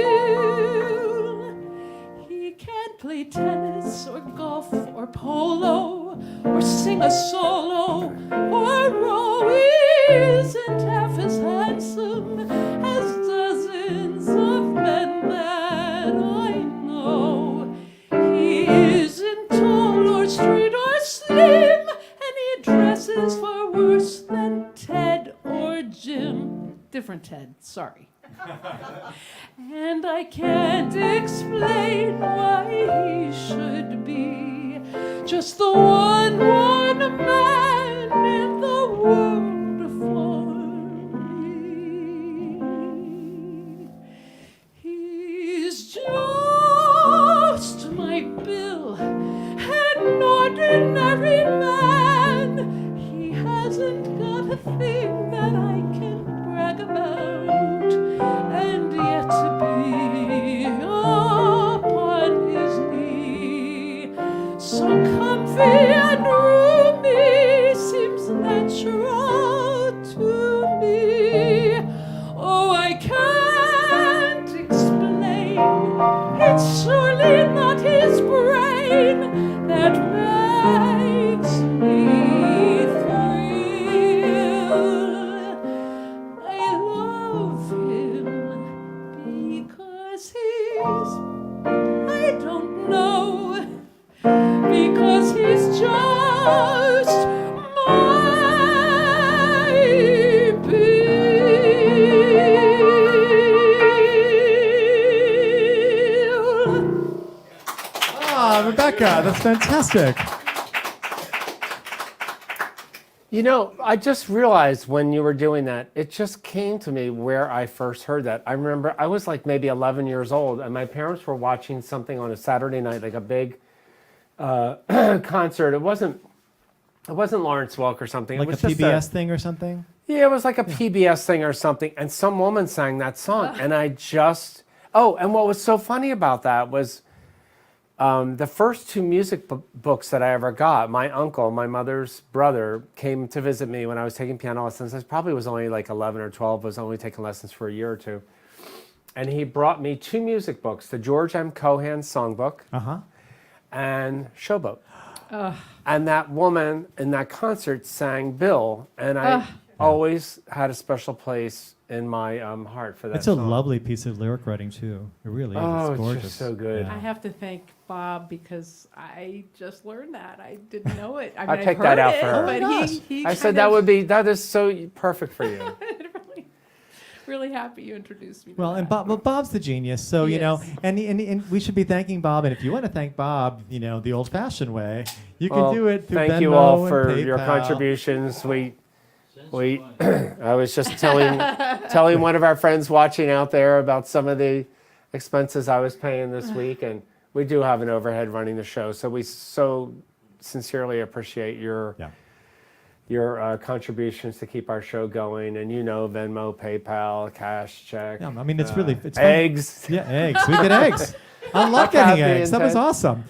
Bill. He can't play tennis or golf or polo or sing a solo on Ted. Sorry. And I can't explain why he should be just the one man in the world for me. He's just my Bill, an ordinary man. He hasn't got a thing that I can brag about, and yet to be upon his knee, so comfy and roomy, seems natural to me. Oh, I can't explain, it's surely not his brain that makes me thrill. I love him because he's, I don't know, because he's just my Bill. Ah, Rebecca, that's fantastic. You know, I just realized when you were doing that, it just came to me where I first heard that. I remember I was like maybe 11 years old, and my parents were watching something on a Saturday night, like a big concert. It wasn't Lawrence Welk or something. Like it was a just PBS thing or something? Yeah, it was like a PBS thing or something, and some woman sang that song, and I just and what was so funny about that was the first two music books that I ever got. My uncle, my mother's brother, came to visit me when I was taking piano lessons. I probably was only like 11 or 12. Was only taking lessons for a year or two, and he brought me two music books: the George M. Cohan songbook and Showboat. And that woman in that concert sang Bill, and I always had a special place in my heart for that It's a song. lovely piece of lyric writing, too. It really is. Oh, It's it's gorgeous. just so good. I have to thank Bob because I just learned that. I didn't know it. I mean, I I've picked heard that out it, for her. but Oh my he I kind said of that is so perfect for you. really happy you introduced me to Well, that. and Bob's the genius, so He you know, is. and we should be thanking Bob. And if you want to thank Bob, you know, the old-fashioned way, you Well, can do it through thank Venmo you all and for your PayPal. contributions. We I was just telling one of our friends watching out there about some of the expenses I was paying this week, and we do have an overhead running the show, so we so sincerely appreciate your contributions to keep our show going. And you know, Venmo, PayPal, cash, check. Yeah, I mean, it's really it's fun. eggs. Yeah, eggs. We get eggs. I love getting Happy eggs. That was intent. awesome.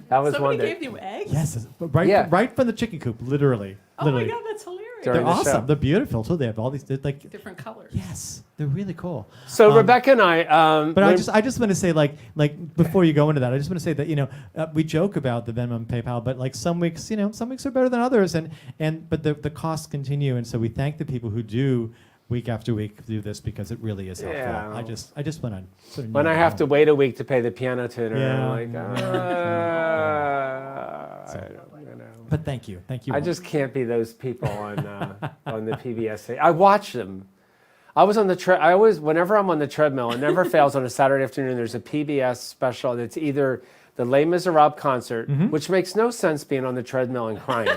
That was Somebody one day. gave you eggs? Yes, Yeah. right from the chicken coop, literally. Oh literally. my God, that's hilarious. During They're the show. awesome. They're beautiful too. They have all these they're like Different colors. yes, they're really cool. So Rebecca and I. But I just want to say like before you go into that, I just want to say that we joke about the Venmo and PayPal, but like some weeks are better than others, but the costs continue, and so we thank the people who do week after week do this because it really is helpful. Yeah. I just want to sort of when I have to wait a week to pay the piano tuner, Yeah. I'm like, I don't know. But thank you. I just can't be those people on the PBS. I watch them. I was on the whenever I'm on the treadmill, it never fails on a Saturday afternoon. There's a PBS special that's either the Les Miserables concert, which makes no sense being on the treadmill and crying.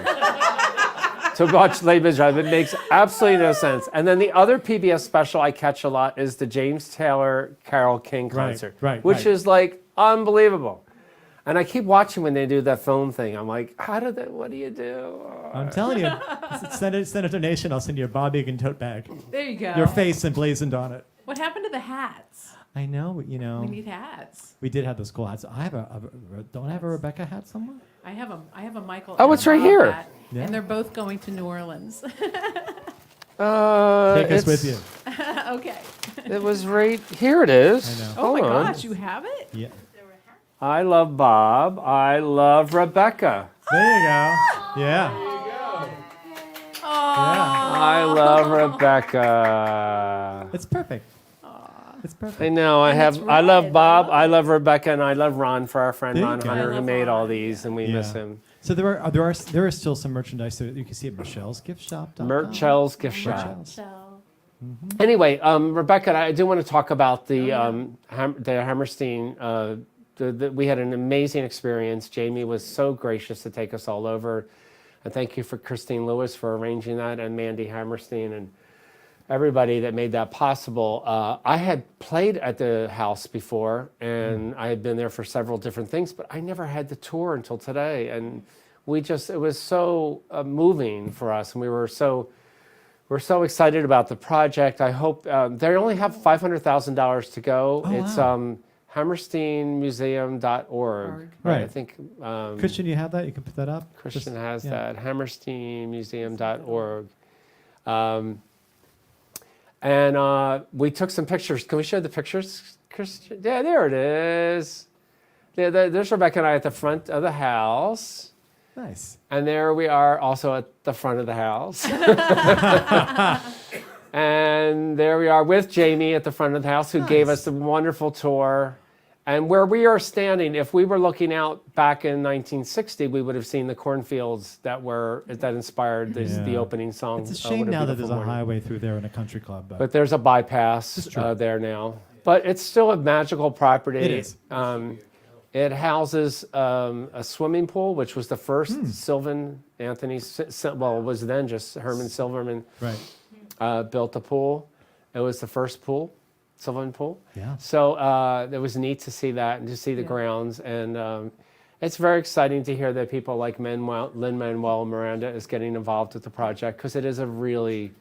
To watch Les Miserables, it makes absolutely no sense. And then the other PBS special I catch a lot is the James Taylor Carole King concert, which is like unbelievable. And I keep watching when they do that phone thing. I'm like, what do you do? I'm telling you, send a donation. I'll send you a Bob Egan tote bag. There you go. Your face emblazoned on it. What happened to the hats? I know, We need hats. we did have those cool hats. Don't I have a Rebecca hat somewhere? I have a Michael. Oh, and it's a right Bob here. hat, Yeah. and they're both going to New Orleans. Take us with you. Okay. It was right here. It is. I know. Oh Hold my on. gosh, you have it? Yeah. I love Bob. I love Rebecca. There you go. Yeah. I love Rebecca. It's perfect. It's perfect. I know. I it's love red. Bob. I love Rebecca, and I love Ron for our friend There you Ron go. Hunter, I who love made Ron, all these, and we miss him. So there are still some merchandise that you can see at Michelle's gift shop. Michelle's gift shop. Anyway, Rebecca, I do want to talk about the Hammerstein. We had an amazing experience. Jamie was so gracious to take us all over. And thank you for Christine Lewis for arranging that, and Mandy Hammerstein, and everybody that made that possible. I had played at the house before, and I had been there for several different things, but I never had the tour until today. And it was so moving for us, and we're so excited about the project. I hope they only have $500,000 to go. It's hammersteinmuseum.org. Right. I think Christian, you have that? You can put that up? Christian has that, hammersteinmuseum.org. And we took some pictures. Can we show the pictures, Christian? Yeah, there it is. Yeah, there's Rebecca and I at the front of the house. Nice. And there we are also at the front of the house. And there we are with Jamie at the front of the house, who gave us the wonderful tour. And where we are standing, if we were looking out back in 1960, we would have seen the cornfields that inspired the opening song. It's a shame now that there's a highway through there in a country club. But there's a bypass there now. But it's still a magical property. It is. It houses a swimming pool, which was the first Sylvan Anthony, well, it was then just Herman Silverman built a pool. It was the first pool. Sylvan pool. Yeah. So it was neat to see that and to see the grounds. And it's very exciting to hear that people like Lin-Manuel Miranda is getting involved with the project, because it is a really,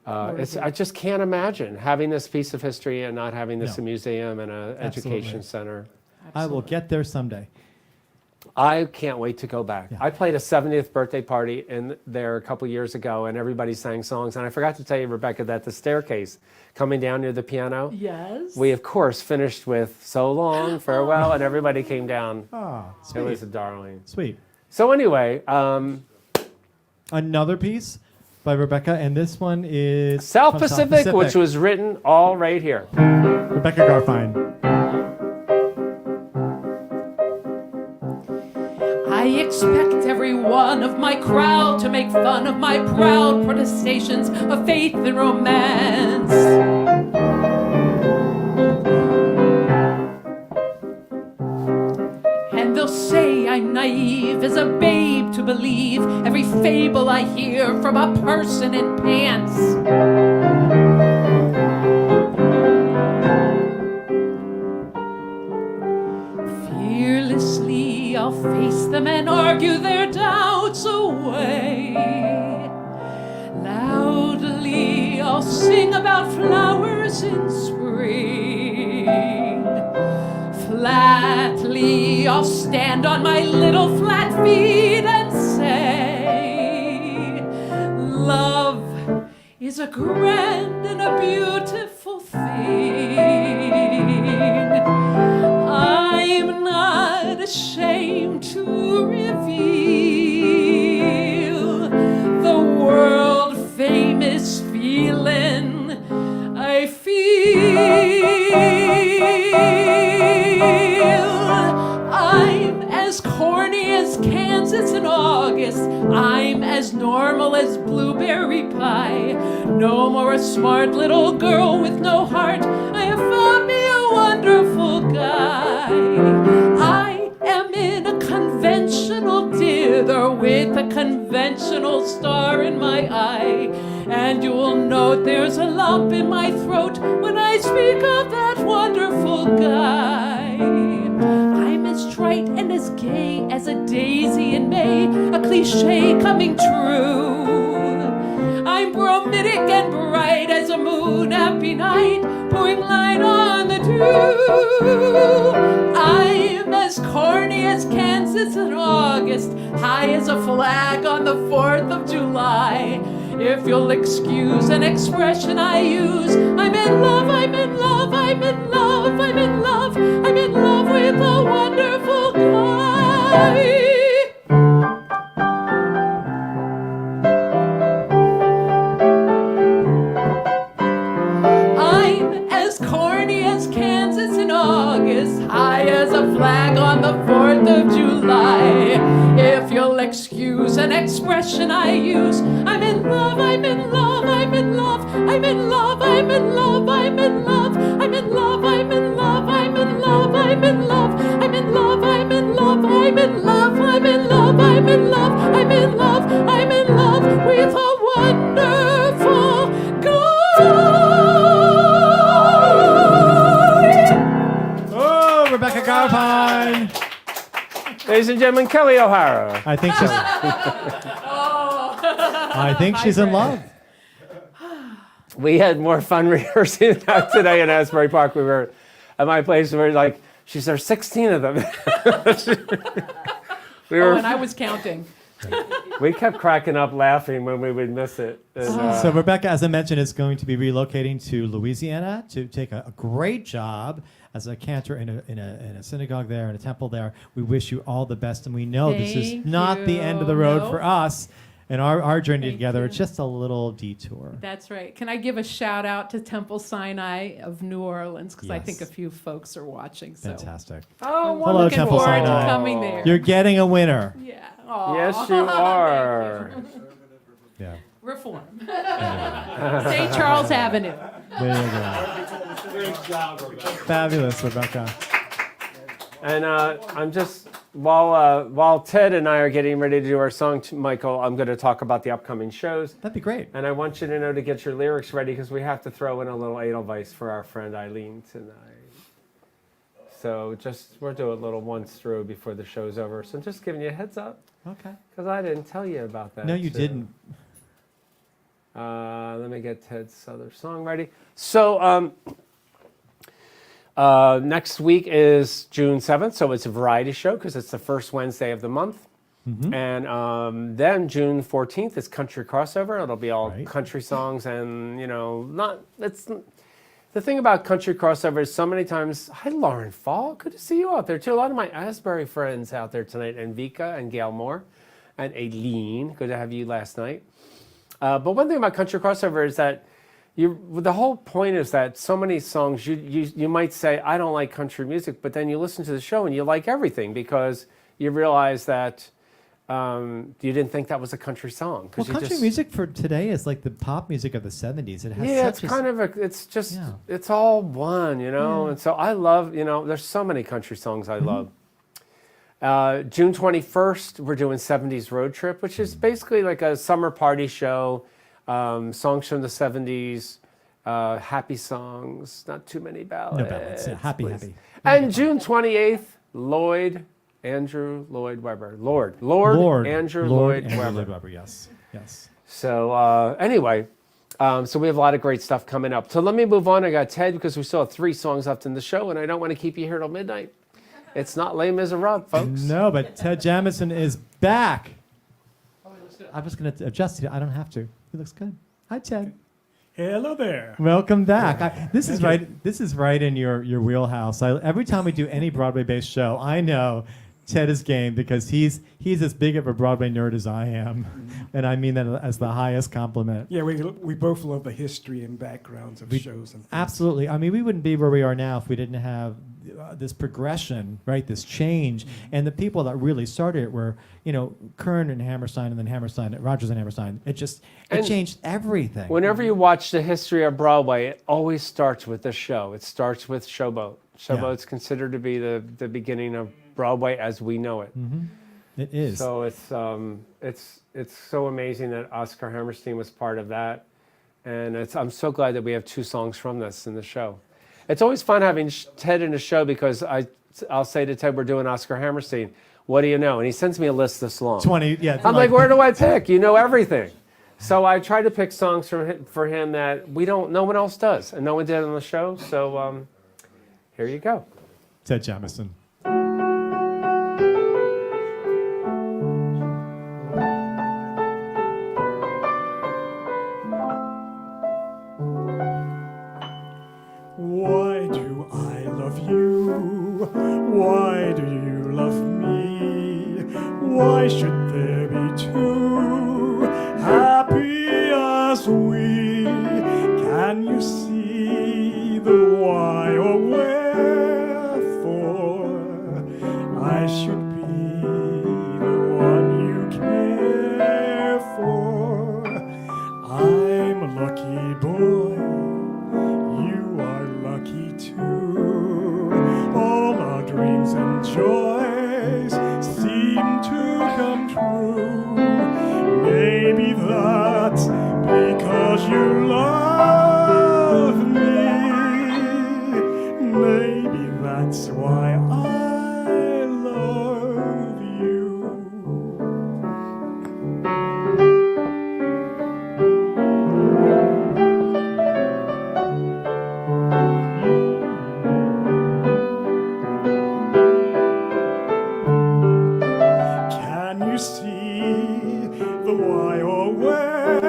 I just can't imagine having this piece of history and not having this a museum and an education center. I will get there someday. I can't wait to go back. Yeah. I played a 70th birthday party in there a couple years ago, and everybody sang songs. And I forgot to tell you, Rebecca, that the staircase coming down near the piano, Yes. we, of course, finished with So Long, Farewell, and everybody came down. Oh, It sweet. was a darling. Sweet. So anyway, Another piece by Rebecca, and this one is South from Pacific, which was written all right here. Rebecca Garfine. I expect every one of my crowd to make fun of my proud protestations of faith and romance. And they'll say I'm naive as a babe to believe every fable I hear from a person in pants. Fearlessly I'll face them and argue their doubts away. Loudly I'll sing about flowers in spring. Flatly I'll stand on my little flat feet and say, love is a grand and a beautiful thing. I'm not ashamed to reveal the world famous feeling I feel. I'm as corny as Kansas in August. I'm as normal as blueberry pie. No more a smart little girl with no heart. I have found me a wonderful guy. I am in a conventional dither with a conventional star in my eye. And you'll note there's a lump in my throat when I speak of that wonderful guy. I'm as trite and as gay as a daisy in May, a cliche coming true. I'm bromidic and bright as a moon-happy night, pouring light on the dew. I'm as corny as Kansas in August, high as a flag on the 4th of July. If you'll excuse an expression I use, I'm in love, I'm in love, I'm in love, I'm in love, I'm in love with a wonderful guy. I'm as corny as Kansas in August, high as a flag on the 4th of July. If you'll excuse an expression I use, I'm in love, I'm in love, I'm I'm in love, I'm in love, I'm in love, I'm in love, I'm in love, I'm in love, I'm in love, I'm in love, I'm in love, I'm in love, I'm in love, I'm in love, I'm in love, I'm in love, I'm in love with a wonderful guy. Oh, Rebecca Garpine. Ladies and gentlemen, Kelly O'Hara. I think she's. I think she's in love. We had more fun rehearsing that today in Asbury Park. We were at my place. We were like, she's there 16 of them. And I was counting. We kept cracking up laughing when we would miss it. And, So Rebecca, as I mentioned, is going to be relocating to Louisiana to take a great job as a cantor in a synagogue there, in a temple there. We wish you all the best, and we know this is Thank not the end of the you. road No. for us and our journey Thank together. you. It's just a little detour. That's right. Can I give a shout out to Temple Sinai of New Orleans? Because I Yes. think a few folks are watching. So Fantastic. oh, Hello, looking Temple forward to Sinai. coming there. You're getting a winner. Yeah. Aw. yes, you are. Yeah. Reform. St. Charles Avenue. There you go. Fabulous, Rebecca. And I'm just, while Ted and I are getting ready to do our song, Michael, I'm going to talk about the upcoming shows. That'd be great. And I want you to know to get your lyrics ready because we have to throw in a little Edelweiss for our friend Eileen tonight. So we'll do a little once through before the show's over. So just giving you a heads up Okay. because I didn't tell you about that. No, you too. didn't. Let me get Ted's other song ready. So next week is June 7th, so it's a variety show because it's the first Wednesday of the month. Mm-hmm. And then June 14th is Country Crossover. It'll be all Right. country songs and, the thing about Country Crossover is so many times, hi Lauren Fall, good to see you out there too. A lot of my Asbury friends out there tonight, and Vika and Gail Moore and Aileen, good to have you last night. But one thing about Country Crossover is that the whole point is that so many songs, you might say, I don't like country music, but then you listen to the show and you like everything because you realize that you didn't think that was a country song. Well, country music for today is like the pop music of the 70s. It has Yeah, such it's kind of it's just, Yeah. it's all one, And so I love, there's so many country songs I love. June 21st, we're doing 70s Road Trip, which is basically like a summer party show, songs from the 70s, happy songs, not too many ballads. No ballads. Yeah, happy, please. happy. And June 28th, Andrew Lloyd Webber. Lord Andrew Lloyd Webber. Yes, yes. So anyway, so we have a lot of great stuff coming up. So let me move on. I got Ted because we still have 3 songs left in the show, and I don't want to keep you here till midnight. It's not Les Miserables, folks. No, but Ted Jamison is back. I was going to adjust it. I don't have to. He looks good. Hi, Ted. Hello there. Welcome back. This is right in your wheelhouse. Every time we do any Broadway-based show, I know Ted is game because he's as big of a Broadway nerd as I am, and I mean that as the highest compliment. Yeah, we both love the history and backgrounds of shows and things. Absolutely. I mean, we wouldn't be where we are now if we didn't have this progression, right? This change, and the people that really started it were, Kern and Hammerstein, and then Hammerstein, Rogers and Hammerstein. It changed everything. Whenever you watch the history of Broadway, it always starts with the show. It starts with Showboat. Showboat's considered to be the beginning of Broadway as we know it. Mm-hmm. It is. So it's so amazing that Oscar Hammerstein was part of that, and I'm so glad that we have 2 songs from this in the show. It's always fun having Ted in the show because I'll say to Ted, we're doing Oscar Hammerstein. What do you know? And he sends me a list this long. 20, yeah. I'm like, where do I pick? You know everything. So I try to pick songs for him that no one else does, and no one did on the show. So here you go. Ted Jamison. Why do I love you? Why do you love me? Why should there be 2 happy as we? Can you see the why or wherefore? I should be the one you care for. I'm lucky you see the why or wherefore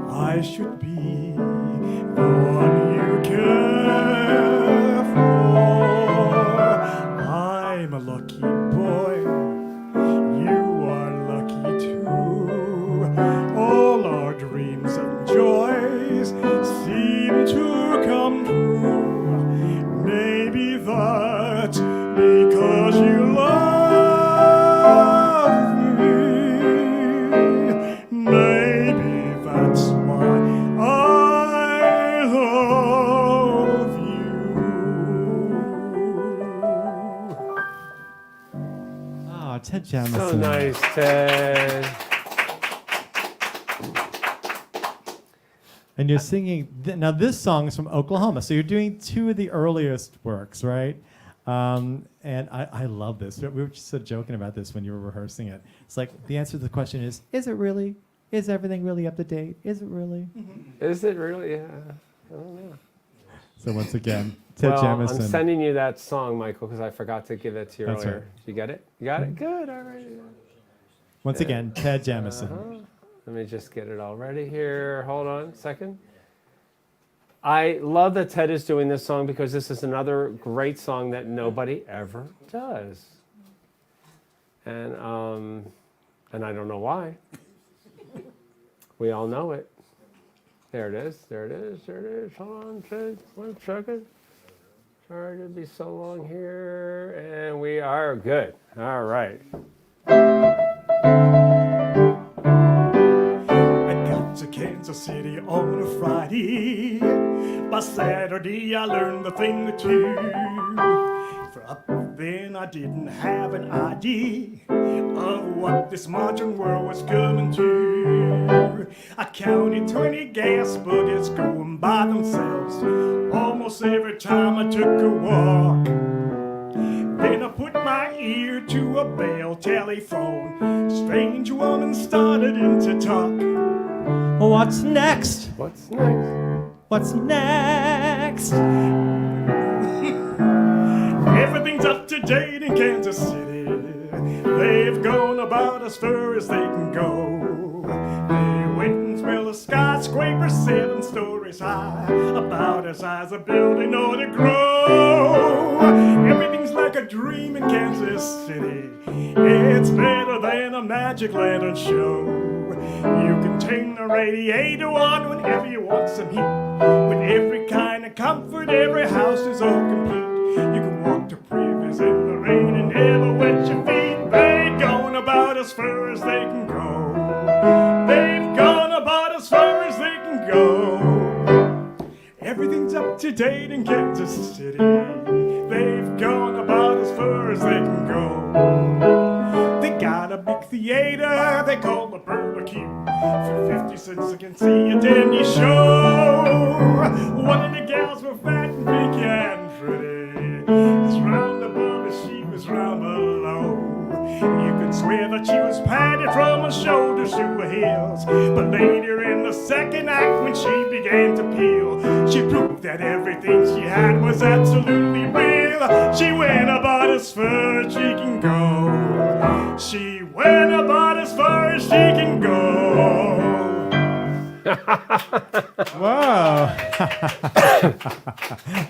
I should be the one you care for. I'm a lucky boy, you are lucky too. All our dreams and joys seem to come true. Maybe that's because you love me. Maybe that's why I love you. Oh, Ted Jamison. So nice, Ted. And you're singing, now this song is from Oklahoma, so you're doing two of the earliest works, right? And I love this. We were just sort of joking about this when you were rehearsing it. It's like, the answer to the question is it really? Is everything really up to date? Is it really? Is it really? Yeah. I don't know. So once again, Ted Well, Jamison. I'm sending you that song, Michael, because I forgot to give it to you That's earlier. right. You get it? You got it? Good. All right. Once again, Ted Jamison. Let me just get it all ready here. Hold on a second. I love that Ted is doing this song because this is another great song that nobody ever does. And I don't know why. We all know it. There it is. There it is. There it is. Hold on, Ted. 1 second. Sorry to be so long here. And we are good. All right. I got to Kansas City on a Friday. By Saturday I learned the thing or two. For up then I didn't have an idea of what this modern world was coming to. I counted 20 gas buckets going by themselves almost every time I took a walk. Then I put my ear to a bell telephone. Strange woman started in to talk. What's next? What's next? What's next? Everything's up to date in Kansas City. They've gone about as far as they can go. They went and built a skyscraper 7 stories high, about as high as a building ought to grow. Everything's like a dream in Kansas City. It's better than a magic lantern show. You can turn the radiator on whenever you want some heat. With every kind of comfort, every house is all complete. You can walk to previous in the rain and never wet your feet. They've gone about as far as they can go. They've gone about as far as they can go. Everything's up to date in Kansas City. They've gone about as far as they can go. They got a big theater they call the barbecue. For 50 cents you can see a dandy show. One of the gals were fat and big and pretty. As round above as she was round below. You could swear that she was padded from her shoulders to her heels. But later in the second act when she began to peel, she proved that everything she had was absolutely real. She went about as far as she can go. She went about as far as she can go. Whoa.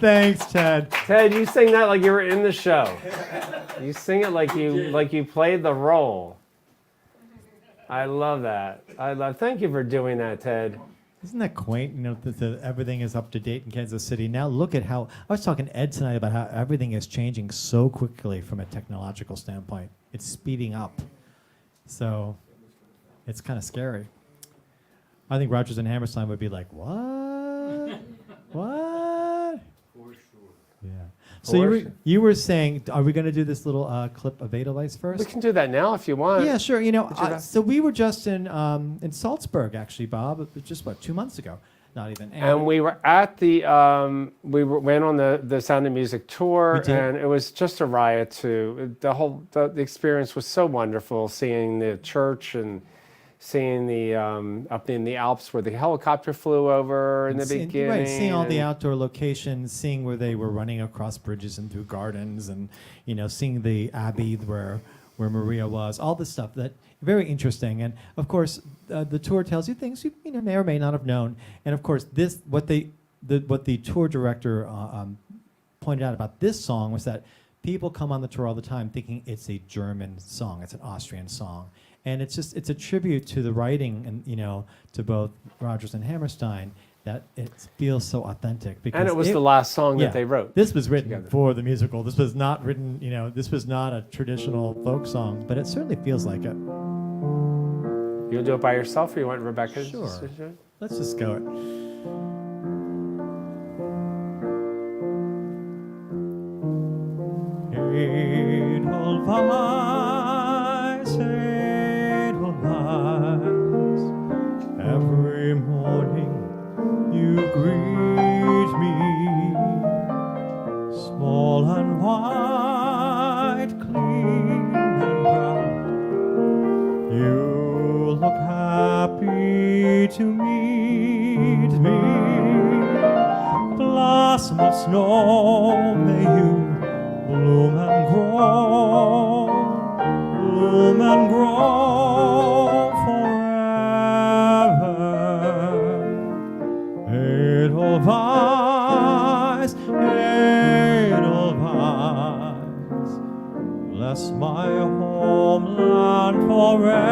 Thanks, Ted. Ted, you sing that like you were in the show. You sing it like you played the role. I love that. Thank you for doing that, Ted. Isn't that quaint? You know, that everything is up to date in Kansas City. Now look at how, I was talking to Ed tonight about how everything is changing so quickly from a technological standpoint. It's speeding up. So it's kind of scary. I think Rogers and Hammerstein would be like, what? What? For sure. Yeah. So you were saying, are we going to do this little clip of Edelweiss first? We can do that now if you want. Yeah, sure. You know, so we were just in Salzburg, actually, Bob. It was just, 2 months ago? Not even. And we were at the, went on the Sound of Music tour, and it was just a riot too. The experience was so wonderful, seeing the church and seeing the, up in the Alps where the helicopter flew over in the beginning. Right, seeing all the outdoor locations, seeing where they were running across bridges and through gardens, and, you know, seeing the abbey where where Maria was, all this stuff that very interesting. And of course, the tour tells you things you may or may not have known. And of course, what the tour director pointed out about this song was that people come on the tour all the time thinking it's a German song, it's an Austrian song. And it's a tribute to the writing and, to both Rodgers and Hammerstein, that it feels so authentic. Because And it was the last song that they wrote. This was written together. for the musical. This was not written, this was not a traditional folk song, but it certainly feels like it. You'll do it by yourself, or you want Rebecca? Sure. to do it? Let's just go. Edelweiss, Edelweiss, every morning you greet me, small and white, clean and brown. You look happy to meet me. Blossom of snow, may you bloom and grow forever. Edelweiss, Edelweiss, bless my homeland forever.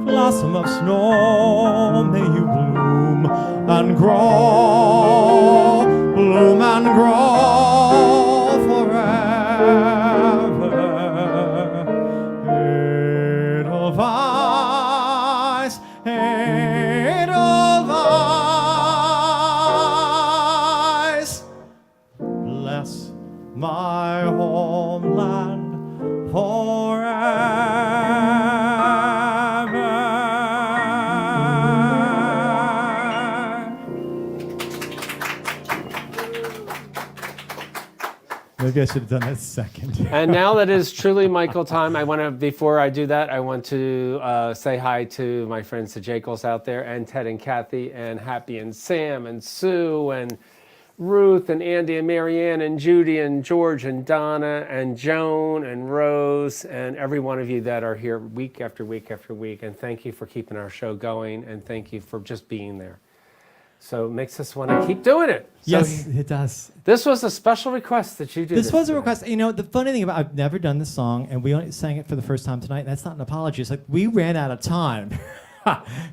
Blossom of snow, may you bloom and grow, bloom and grow forever. Edelweiss, Edelweiss, bless my homeland Maybe I should have done that second. And now that it is truly Michael time, before I do that, I want to say hi to my friends, the Jekyls out there, and Ted and Kathy, and Happy and Sam, and Sue, and Ruth, and Andy, and Marianne, and Judy, and George, and Donna, and Joan, and Rose, and every one of you that are here week after week after week. And thank you for keeping our show going, and thank you for just being there. So it makes us want to keep doing it. So Yes, it does. this was a special request that you did. This was a request. You know, the funny thing about I've never done this song, and we only sang it for the first time tonight. And that's not an apology. It's like we ran out of time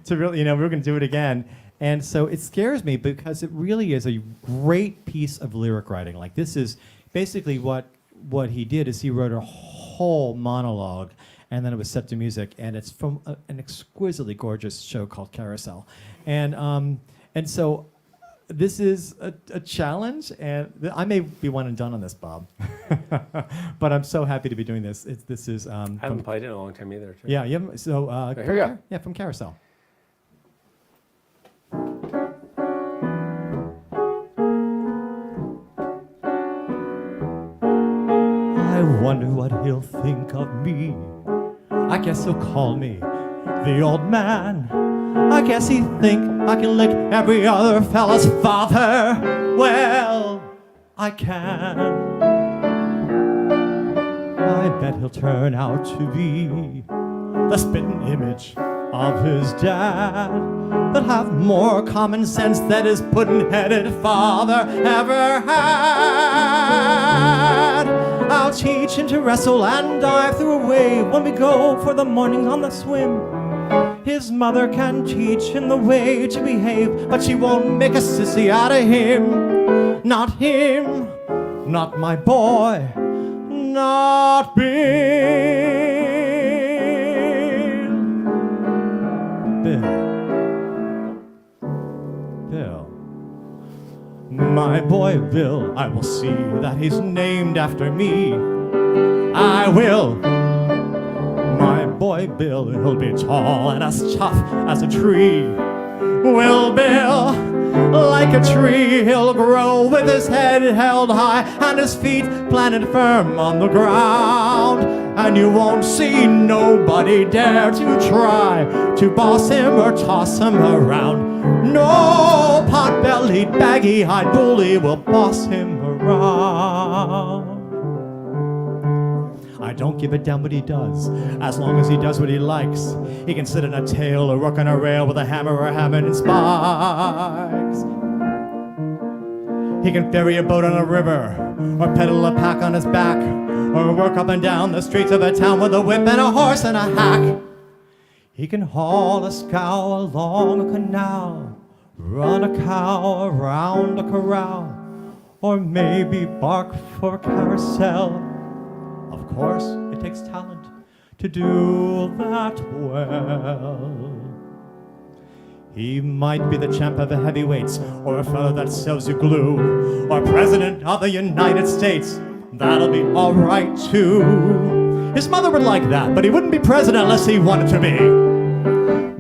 to really, we were going to do it again. And so it scares me because it really is a great piece of lyric writing. Like this is basically what he did is he wrote a whole monologue, and then it was set to music, and it's from an exquisitely gorgeous show called Carousel, and so this is a challenge, and I may be one and done on this, Bob, but I'm so happy to be doing this. This is I haven't played it in a long time either. Too. yeah. So here we go. Yeah, from Carousel. I wonder what he'll think of me. I guess he'll call me the old man. I guess he'd think I can lick every other fella's father. Well, I can. I bet he'll turn out to be the spitting image of his dad. He'll have more common sense than his pudding-headed father ever had. I'll teach him to wrestle and dive through a wave when we go for the morning on the swim. His mother can teach him the way to behave, but she won't make a sissy out of him. Not him, not my boy, not Bill. My boy Bill, I will see that he's named after me. I will. My boy Bill, he'll be tall and as tough as a tree. Will Bill, like a tree, he'll grow with his head held high and his feet planted firm on the ground. And you won't see nobody dare to try to boss him or toss him around. No pot-bellied, baggy-eyed bully will boss him around. don't give a damn what he does, as long as he does what he likes. He can sit in a tail or work on a rail with a hammer or hammer and spikes. He can ferry a boat on a river, or pedal a pack on his back, or work up and down the streets of a town with a whip and a horse and a hack. He can haul a scow along a canal, run a cow around a corral, or maybe bark for a carousel. Of course, it takes talent to do that well. He might be the champ of the heavyweights, or a fellow that sells you glue, or president of the United States. That'll be all right too. His mother would like that, but he wouldn't be president unless he wanted to be.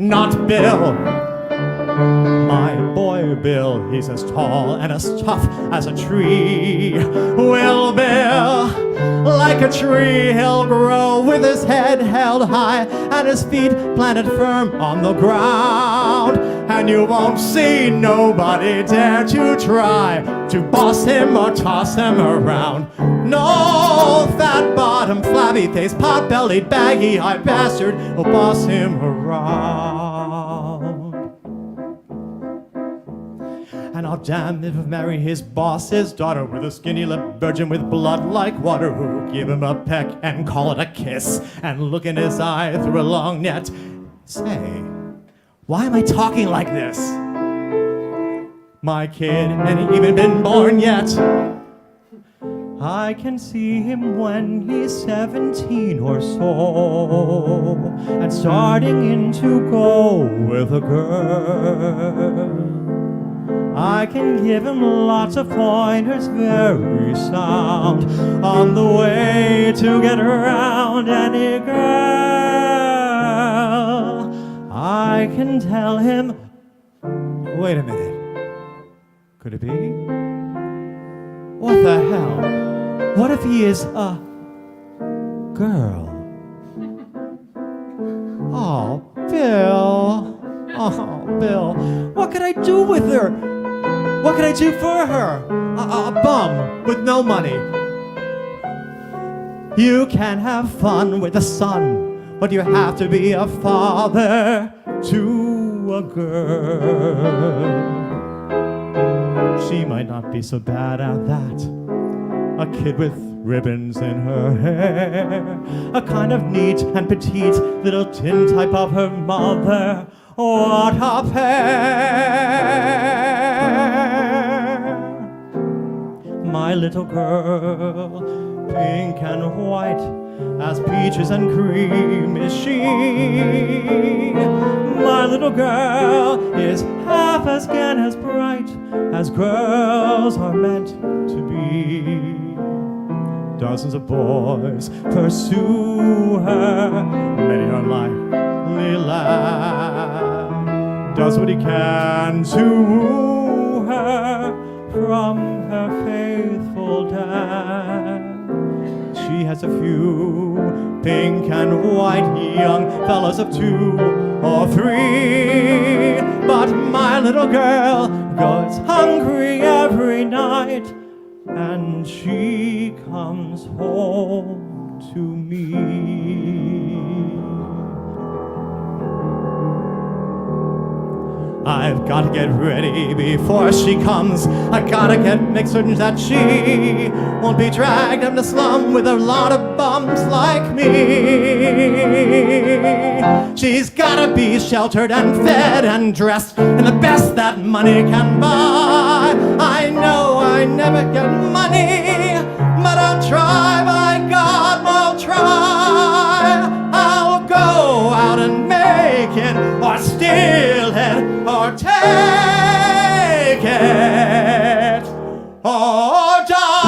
Not Bill. My boy Bill, he's as tall and as tough as a tree. Will Bill, like a tree, he'll grow with his head held high and his feet planted firm on the ground. And you won't see nobody dare to try to boss him or toss him around. No fat bottom, flabby face, pot bellied, baggy eyed bastard will boss him around. And I'll damn if marry his boss's daughter with a skinny lipped virgin with blood like water, who'll give him a peck and call it a kiss and look in his eye through a long net. Say, why am I talking like this? My kid ain't even been born yet. I can see him when he's 17 or so, and starting in to go with a girl. I can give him lots of pointers, very sound, on the way to get around any girl. I can tell him, wait a minute, could it be? What the hell? What if he is a girl? Oh, Bill. Oh, Bill. What could I do with her? What could I do for her? A bum with no money. You can have fun with a son, but you have to be a father to a girl. She might not be so bad at that. A kid with ribbons in her hair, a kind of neat and petite little tintype of her mother. What a pair! My little girl, pink and white as peaches and cream is she. My little girl is half as gay, as bright as girls are meant to be. Dozens of boys pursue her, many are likely lad, does what he can to woo her from her faithful dad. She has a few pink and white young fellows of 2 or 3, but my little girl goes hungry every night, and she comes home to me. I've got to get ready before she comes. I gotta make certain that she won't be dragged into slum with a lot of bums like me. She's gotta be sheltered and fed and dressed in the best that money can buy. I know I never get money, but I'll try, by God, I'll try. I'll go out and make it, or steal it, or take it, or die.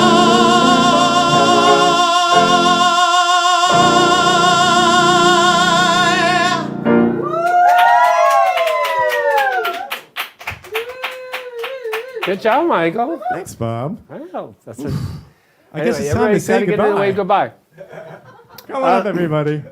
Good job, Michael. Thanks, Bob. Wow, that's a. I guess it's time to everybody say gotta get in the goodbye. way, goodbye. Come on up, everybody.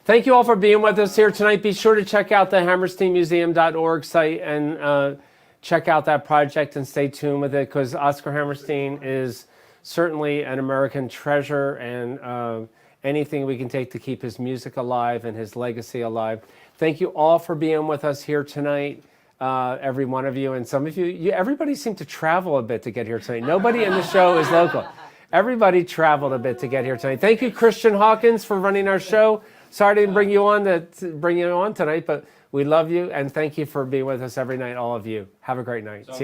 Thank you all for being with us here tonight. Be sure to check out the HammersteinMuseum.org site and check out that project and stay tuned with it, because Oscar Hammerstein is certainly an American treasure, and anything we can take to keep his music alive and his legacy alive. Thank you all for being with us here tonight, every one of you. And some of you, everybody seemed to travel a bit to get here tonight. Nobody in the show is local. Everybody traveled a bit to get here tonight. Thank you, Christian Hawkins, for running our show. Sorry to bring you on tonight, but we love you, and thank you for being with us every night, all of you. Have a great night. See you.